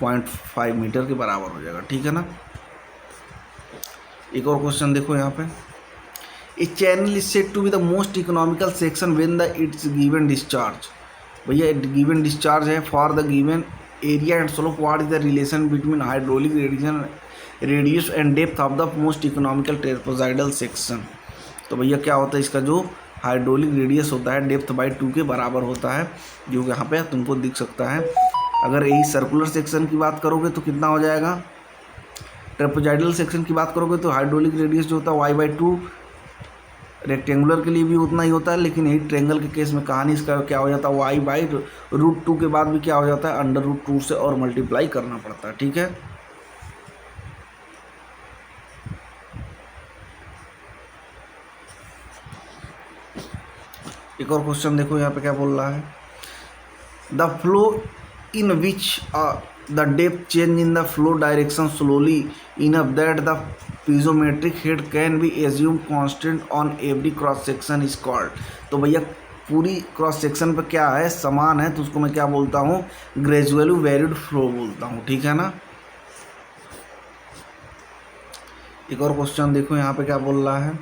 0.5 मीटर के बराबर हो जाएगा। ठीक है ना। एक और क्वेश्चन देखो यहाँ पे, a channel is said to be the most economical section when the its given discharge. भैया गिवन डिस्चार्ज है for the given area and slope, what is the relation between hydraulic radius and depth of the most economical trapezoidal section. तो भैया क्या होता है, इसका जो hydraulic radius होता है डेप्थ/2 के बराबर होता है, जो यहाँ पे तुमको दिख सकता है। अगर यही सर्कुलर सेक्शन की बात करोगे तो कितना हो जाएगा, ट्रेपेजॉइडल सेक्शन की बात करोगे तो हाइड्रोलिक रेडियस जो होता है y/2, रेक्टेंगुलर के लिए भी उतना ही होता है, लेकिन यही ट्रेंगल के केस में कहानी इसका क्या हो जाता है, y/√2 के बाद भी क्या हो जाता है, √2 से और मल्टीप्लाई करना पड़ता है। ठीक है। एक और क्वेश्चन देखो यहाँ पे क्या बोल रहा है, the flow in which the depth change in the flow direction slowly enough that the पीजोमेट्रिक head can be assume constant on every cross section is called. तो भैया पूरी क्रॉस सेक्शन पर क्या है, समान है, तो उसको मैं क्या बोलता हूँ, ग्रेजुअली वेरिड फ्लो बोलता हूँ। ठीक है ना। एक और क्वेश्चन देखो यहाँ पे क्या बोल रहा है,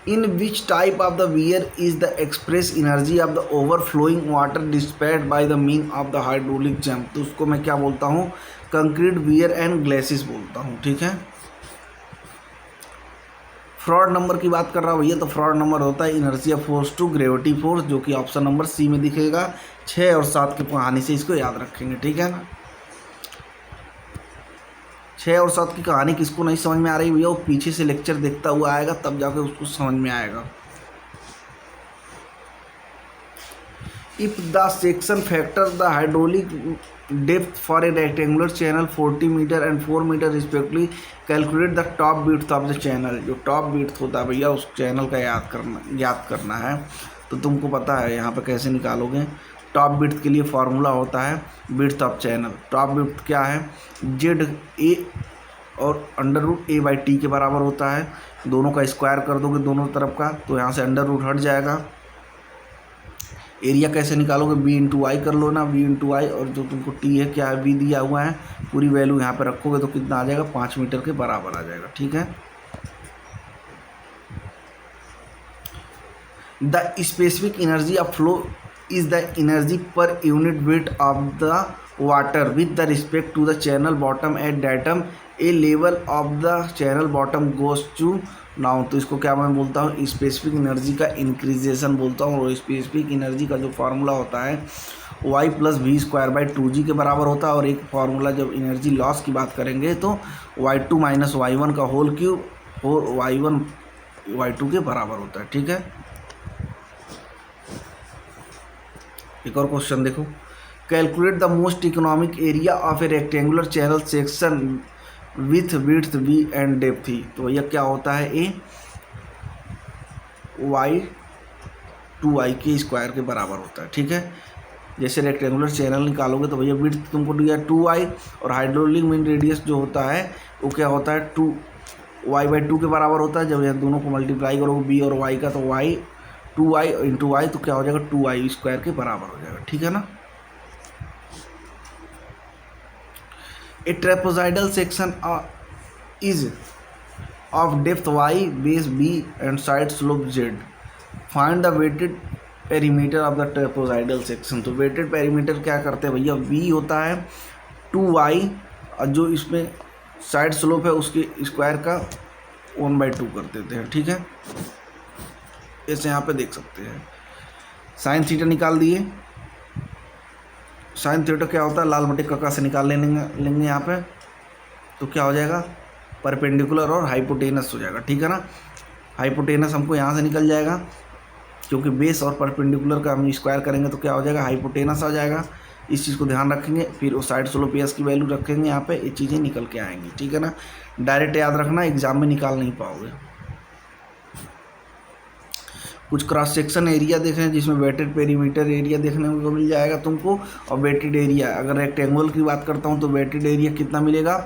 in which type of the weir is the express energy of the overflowing water dissipated by the mean of the hydraulic jump. तो उसको मैं क्या बोलता हूँ, कंक्रीट वियर एंड ग्लेसिस बोलता हूँ। ठीक है। फ्रॉड नंबर की बात कर रहा हूँ भैया, तो फ्रॉड नंबर होता है inertia of force to gravity force, जो कि ऑप्शन नंबर सी में दिखेगा। 6 और 7 की कहानी से इसको याद रखेंगे। ठीक है ना। 6 और 7 की कहानी किसको नहीं समझ में आ रही भैया, वो पीछे से लेक्चर देखता हुआ आएगा, तब जाके उसको समझ में आएगा। If the section factor the hydraulic depth for a rectangular channel 40 metre and 4 metre respectively, calculate the top width of the channel. जो टॉप विड्थ होता है भैया उस चैनल का याद करना है। तो तुमको पता है यहाँ पे कैसे निकालोगे, टॉप विड्थ के लिए फॉर्मूला होता है width of channel. Top width क्या है, ZA और √A/T के बराबर होता है। दोनों का स्क्वायर कर दोगे दोनों तरफ का, तो यहाँ से अंडर रूट हट जाएगा। एरिया कैसे निकालोगे, B/I कर लो ना, B/I, और जो तुमको T है क्या है, B दिया हुआ है, पूरी वैल्यू यहाँ पे रखोगे तो कितना आ जाएगा, 5 मीटर के बराबर आ जाएगा। ठीक है। The specific energy of flow is the energy per unit weight of the water with the respect to the channel bottom at datum a level of the channel bottom goes to now। तो इसको क्या मैं बोलता हूँ, specific energy का इंक्रीजेशन बोलता हूँ। और स्पेसिफिक एनर्जी का जो फार्मूला होता है y + v²/2g के बराबर होता है। और एक फार्मूला जब एनर्जी लॉस की बात करेंगे तो y2 - y1 का होल क्यूब और y1 y2 के बराबर होता है। ठीक है। एक और क्वेश्चन देखो, calculate the most economic area of a rectangular channel section with width v and depth h. तो भैया क्या होता है, ए y/2i के स्क्वायर के बराबर होता है। ठीक है। जैसे रेक्टेंगुलर चैनल निकालोगे तो भैया विड्थ तुमको दिया 2i, और हाइड्रोलिक मीन रेडियस जो होता है वो क्या होता है, y/2 के बराबर होता है। जब यह दोनों को मल्टीप्लाई करोगे b और y का, तो y 2i × y तो क्या हो जाएगा, 2i² के बराबर हो जाएगा। ठीक है ना। A trapezoidal section is of depth y, base b and side slope z। Find the wetted perimeter of the trapezoidal section. तो वेटेड पेरीमीटर क्या करते हैं भैया, v होता है 2y, और जो इसमें साइड स्लोप है उसके स्क्वायर का 1/2 कर देते हैं। ठीक है। ऐसे यहाँ पे देख सकते हैं, साइन थीटा निकाल दिए। साइन थीटा क्या होता है, लाल बटे कका से निकाल लेंगे यहाँ पे, तो क्या हो जाएगा, परपेंडिकुलर और हाइपोटेनस हो जाएगा। ठीक है ना। हाइपोटेनस हमको यहाँ से निकल जाएगा, क्योंकि बेस और परपेंडिकुलर का हम स्क्वायर करेंगे तो क्या हो जाएगा, हाइपोटेनस आ जाएगा। इस चीज़ को ध्यान रखेंगे। फिर वो साइड स्लोप एस की वैल्यू रखेंगे यहाँ पे, ये चीज़ें निकल के आएंगी, ठीक है ना। डायरेक्ट याद रखना, एग्जाम में निकाल नहीं पाओगे। कुछ क्रॉस सेक्शन एरिया देख रहे हैं जिसमें वेटेड पेरीमीटर एरिया देखने को मिल जाएगा तुमको, और वेटेड एरिया। अगर रेक्टेंगल की बात करता हूँ तो वेटेड एरिया कितना मिलेगा,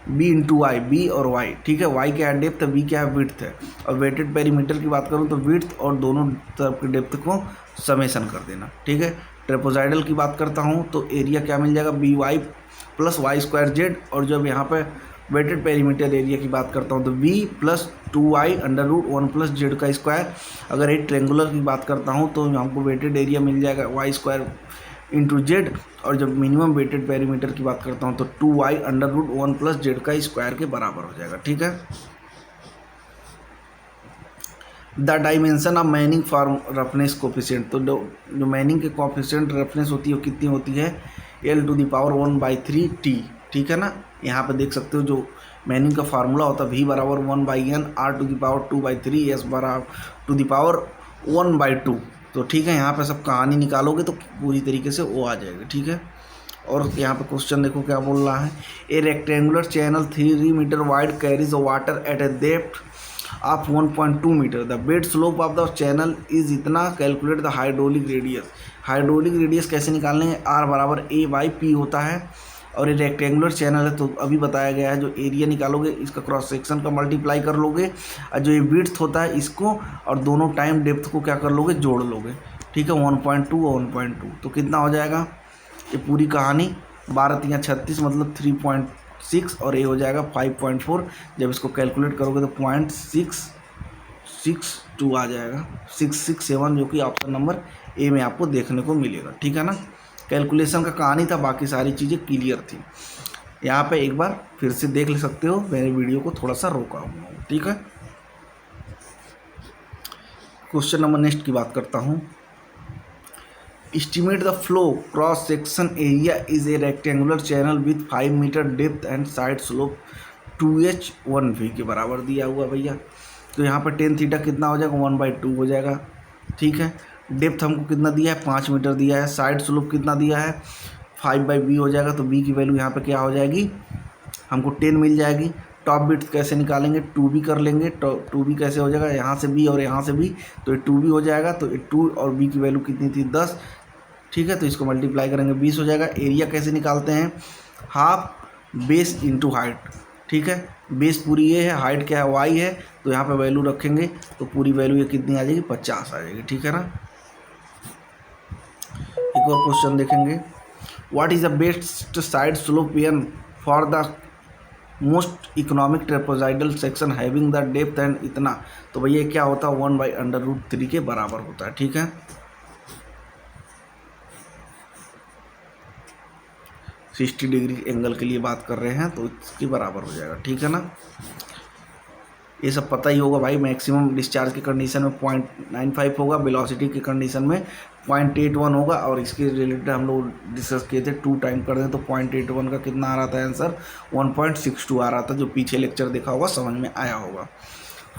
बी इंटू वाई, बी और वाई, ठीक है। वाई क्या है, डेप्थ है, बी क्या है, विड्थ है। और वेटेड पेरीमीटर की बात करूँ तो विड्थ और दोनों तरफ की डेप्थ को समेशन कर देना, ठीक है। ट्रेपोजाइडल की बात करता हूँ तो एरिया क्या मिल जाएगा, B Y plus Y square Z. और जब यहाँ पे वेटेड पेरीमीटर एरिया की बात करता हूँ तो v plus 2y under root 1 plus Z का स्क्वायर। अगर एक ट्रेंगुलर की बात करता हूँ तो हमको वेटेड एरिया मिल जाएगा वाई स्क्वायर इंटू जेड। और जब मिनिमम वेटेड पेरीमीटर की बात करता हूँ तो 2y under root 1 plus Z का स्क्वायर के बराबर हो जाएगा, ठीक है। The dimension of Manning form roughness coefficient, तो जो मैनिंग के कोफिशिएंट रफनेस होती है वो कितनी होती है, L⁻⁴ T, ठीक है ना। यहाँ पे देख सकते हो जो मैनिंग का फार्मूला होता है V बराबर 1/n R⁻²/3 S बराबर 1/2। तो ठीक है, यहाँ पे सब कहानी निकालोगे तो पूरी तरीके से वो आ जाएगा, ठीक है। और यहाँ पे क्वेश्चन देखो क्या बोल रहा है, a rectangular channel 3 metre wide carries water at a depth of 1.2 metre, the bed slope of the channel is इतना, calculate the hydraulic radius. Hydraulic radius कैसे निकालेंगे, R बराबर A/P होता है। और ये रेक्टेंगुलर चैनल है तो अभी बताया गया है, जो एरिया निकालोगे इसका क्रॉस सेक्शन का मल्टीप्लाई कर लोगे, और जो ये विड्थ होता है इसको और दोनों टाइम डेप्थ को क्या कर लोगे, जोड़ लोगे, ठीक है। 1.2 और 1.2 तो कितना हो जाएगा, ये पूरी कहानी 12×3 = 36 मतलब 3.6 और ये हो जाएगा 5.4। जब इसको कैलकुलेट करोगे तो 0.662 आ जाएगा, 667, जो कि ऑप्शन नंबर ए में आपको देखने को मिलेगा, ठीक है ना। कैलकुलेशन का कहानी था, बाकी सारी चीज़ें क्लियर थी। यहाँ पे एक बार फिर से देख ले सकते हो, मेरे वीडियो को थोड़ा सा रोका हुआ, ठीक है। क्वेश्चन नंबर नेक्स्ट की बात करता हूँ। Estimate the flow cross section area is a rectangular channel with 5 metre depth and side slope 2h1v के बराबर दिया हुआ भैया। तो यहाँ पर tan थीटा कितना हो जाएगा, 1/2 हो जाएगा, ठीक है। डेप्थ हमको कितना दिया है, 5 मीटर दिया है। साइड स्लोप कितना दिया है, 5/b हो जाएगा। तो b की वैल्यू यहाँ पे क्या हो जाएगी, हमको 10 मिल जाएगी। टॉप विड्थ कैसे निकालेंगे, 2b कर लेंगे। 2b कैसे हो जाएगा, यहाँ से b और यहाँ से b, तो ये 2b हो जाएगा। तो 2 और b की वैल्यू कितनी थी, 10, ठीक है। तो इसको मल्टीप्लाई करेंगे 20 हो जाएगा। एरिया कैसे निकालते हैं, हाफ बेस इंटू हाइट, ठीक है। बेस पूरी ये है, हाइट क्या है, y है, तो यहाँ पे वैल्यू रखेंगे तो पूरी वैल्यू ये कितनी आ जाएगी, 50 आ जाएगी, ठीक है ना। एक और क्वेश्चन देखेंगे, what is the best side slope n for the most economic trapezoidal section having the depth and इतना। तो भैया क्या होता है, 1/√3 के बराबर होता है, ठीक है। सिक्सटी डिग्री एंगल के लिए बात कर रहे हैं तो इसके बराबर हो जाएगा, ठीक है ना। ये सब पता ही होगा भाई। मैक्सिमम डिस्चार्ज की कंडीशन में 0.95 होगा, वेलोसिटी की कंडीशन में 0.81 होगा। और इसके रिलेटेड हम लोग डिस्कस किए थे, 2 टाइम कर दें तो 0.81 का कितना आ रहा था आंसर, 1.62 आ रहा था। जो पीछे लेक्चर देखा होगा समझ में आया होगा।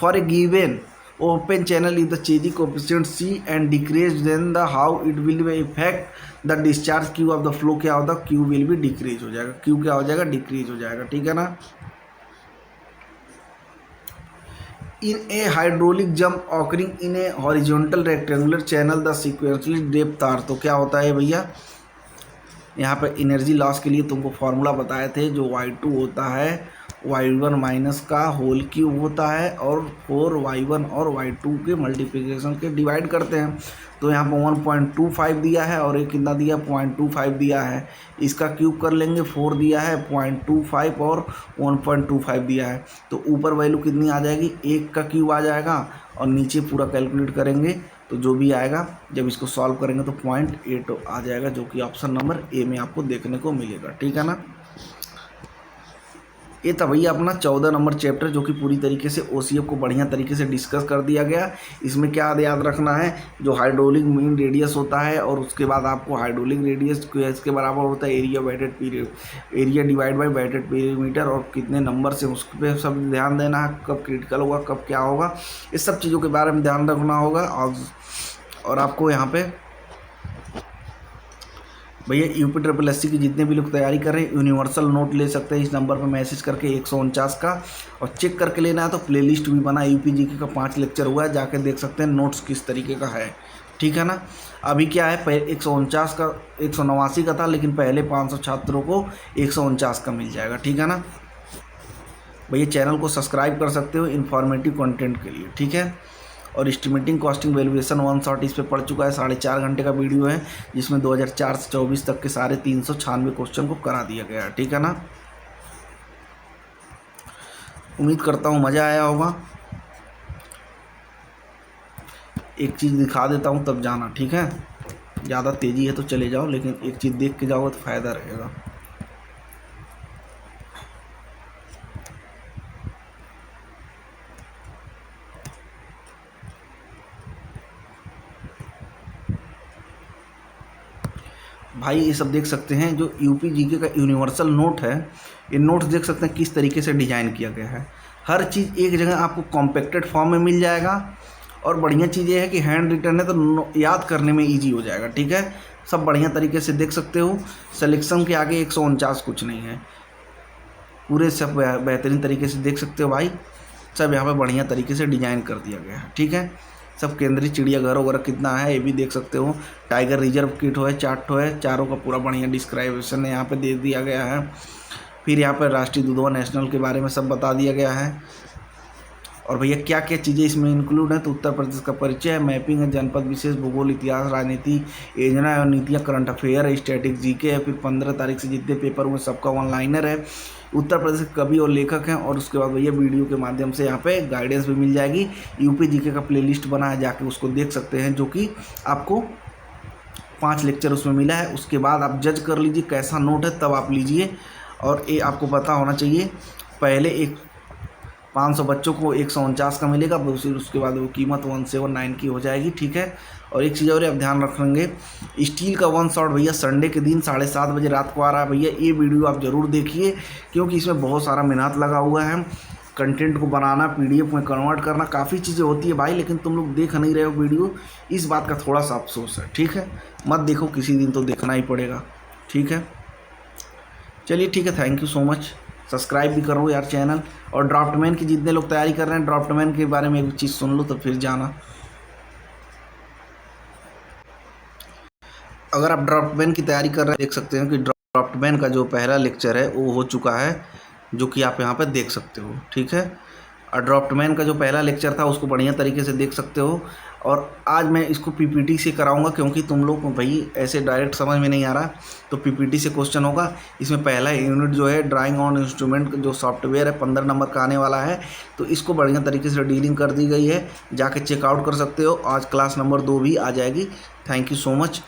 For a given open channel is the changing coefficient c and decrease then the how it will be effect the discharge q of the flow, क्या होता है, q विल बी डिक्रीज हो जाएगा, q क्या हो जाएगा, डिक्रीज हो जाएगा, ठीक है ना। In a hydraulic jump occurring in a horizontal rectangular channel the sequentially depth are, तो क्या होता है भैया, यहाँ पे एनर्जी लॉस के लिए तुमको फार्मूला बताए थे, जो y2 होता है y1 माइनस का होल क्यूब होता है और 4y1 और y2 के मल्टीप्लिकेशन के डिवाइड करते हैं। तो यहाँ पर 1.25 दिया है और ये कितना दिया, 0.25 दिया है। इसका क्यूब कर लेंगे, 4 दिया है, 0.25 और 1.25 दिया है। तो ऊपर वैल्यू कितनी आ जाएगी, 1 का क्यूब आ जाएगा। और नीचे पूरा कैलकुलेट करेंगे तो जो भी आएगा, जब इसको सॉल्व करेंगे तो 0.8 आ जाएगा, जो कि ऑप्शन नंबर ए में आपको देखने को मिलेगा, ठीक है ना। ये था भैया अपना 14 नंबर चैप्टर, जो कि पूरी तरीके से ओसीएफ को बढ़िया तरीके से डिस्कस कर दिया गया। इसमें क्या याद रखना है, जो हाइड्रोलिक मीन रेडियस होता है और उसके बाद आपको हाइड्रोलिक रेडियस इसके बराबर होता है area wetted period, area divide by wetted perimeter, और कितने नंबर से उस पर सब ध्यान देना है, कब क्रिटिकल होगा, कब क्या होगा, इस सब चीज़ों के बारे में ध्यान रखना होगा। और और आपको यहाँ पे भैया यूपी ट्रिपल एस सी की जितने भी लोग तैयारी कर रहे हैं यूनिवर्सल नोट ले सकते हैं इस नंबर पर मैसेज करके 149 का, और चेक करके लेना है तो प्लेलिस्ट भी बना यूपी जीके का 5 लेक्चर हुआ है, जाके देख सकते हैं नोट्स किस तरीके का है। ठीक है ना। अभी क्या है 149 का 189 का था, लेकिन पहले 500 छात्रों को 149 का मिल जाएगा। ठीक है ना भैया। चैनल को सब्सक्राइब कर सकते हो इन्फॉर्मेटिव कंटेंट के लिए। ठीक है। और एस्टिमेटिंग कॉस्टिंग वैल्यूएशन 1 शॉट इस पे पढ़ चुका है, 4.5 घंटे का वीडियो है, जिसमें 2004 से 24 तक के सारे 396 क्वेश्चन को करा दिया गया है। ठीक है ना। उम्मीद करता हूँ मज़ा आया होगा। एक चीज़ दिखा देता हूँ तब जाना। ठीक है। ज़्यादा तेज़ी है तो चले जाओ, लेकिन एक चीज़ देख के जाओगे तो फ़ायदा रहेगा। भाई ये सब देख सकते हैं जो यूपी जीके का यूनिवर्सल नोट है, ये नोट्स देख सकते हैं किस तरीके से डिज़ाइन किया गया है। हर चीज़ एक जगह आपको कॉम्पैक्टेड फॉर्म में मिल जाएगा, और बढ़िया चीज़ ये है कि हैंड रिटन है तो याद करने में इजी हो जाएगा। ठीक है। सब बढ़िया तरीके से देख सकते हो। सिलेक्शन के आगे 149 कुछ नहीं है, पूरे सब बेहतरीन तरीके से देख सकते हो भाई। सब यहाँ पे बढ़िया तरीके से डिज़ाइन कर दिया गया है। ठीक है। सब केंद्रीय चिड़ियाघर वगैरह कितना है ये भी देख सकते हो। टाइगर रिजर्व किट है, चार्ट है, चारों का पूरा बढ़िया डिस्क्राइबेशन यहाँ पे दे दिया गया है। फिर यहाँ पर राष्ट्रीय दुधवा नेशनल के बारे में सब बता दिया गया है। और भैया क्या क्या चीज़ें इसमें इंक्लूड हैं तो उत्तर प्रदेश का परिचय, मैपिंग है, जनपद विशेष, भूगोल, इतिहास, राजनीति, योजना और नीतियाँ, करंट अफेयर है, स्टैटिक जीके है। फिर 15 तारीख से जितने पेपर हुए सबका ऑनलाइनर है। उत्तर प्रदेश के कवि और लेखक हैं। और उसके बाद भैया वीडियो के माध्यम से यहाँ पे गाइडेंस भी मिल जाएगी। यूपी जीके का प्लेलिस्ट बना है, जाके उसको देख सकते हैं, जो कि आपको 5 लेक्चर उसमें मिला है। उसके बाद आप जज कर लीजिए कैसा नोट है, तब आप लीजिए। और ये आपको पता होना चाहिए, पहले एक 500 बच्चों को 149 का मिलेगा, फिर उसके बाद वो कीमत 179 की हो जाएगी। ठीक है। और एक चीज़ और आप ध्यान रखेंगे, स्टील का 1 शॉट भैया संडे के दिन 7:30 बजे रात को आ रहा है। भैया ये वीडियो आप ज़रूर देखिए, क्योंकि इसमें बहुत सारा मेहनत लगा हुआ है। कंटेंट को बनाना, PDF में कन्वर्ट करना, काफ़ी चीज़ें होती है भाई, लेकिन तुम लोग देख नहीं रहे हो वीडियो, इस बात का थोड़ा सा अफसोस है। ठीक है। मत देखो, किसी दिन तो देखना ही पड़ेगा। ठीक है। चलिए ठीक है, thank you so much. Subscribe भी करो यार चैनल। और ड्राफ्टमैन की जितने लोग तैयारी कर रहे हैं, ड्राफ्टमैन के बारे में एक चीज़ सुन लो तो फिर जाना। अगर आप ड्राफ्टमैन की तैयारी कर रहे हैं, देख सकते हैं कि ड्राफ्टमैन का जो पहला लेक्चर है वो हो चुका है, जो कि आप यहाँ पे देख सकते हो। ठीक है। और ड्राफ्टमैन का जो पहला लेक्चर था उसको बढ़िया तरीके से देख सकते हो। और आज मैं इसको PPT से कराऊंगा, क्योंकि तुम लोग को भाई ऐसे डायरेक्ट समझ में नहीं आ रहा, तो PPT से क्वेश्चन होगा। इसमें पहला यूनिट जो है ड्राइंग ऑन इंस्ट्रूमेंट जो सॉफ्टवेयर है 15 नंबर का आने वाला है, तो इसको बढ़िया तरीके से डीलिंग कर दी गई है, जाके चेकआउट कर सकते हो। आज क्लास नंबर 2 भी आ जाएगी। Thank you so much.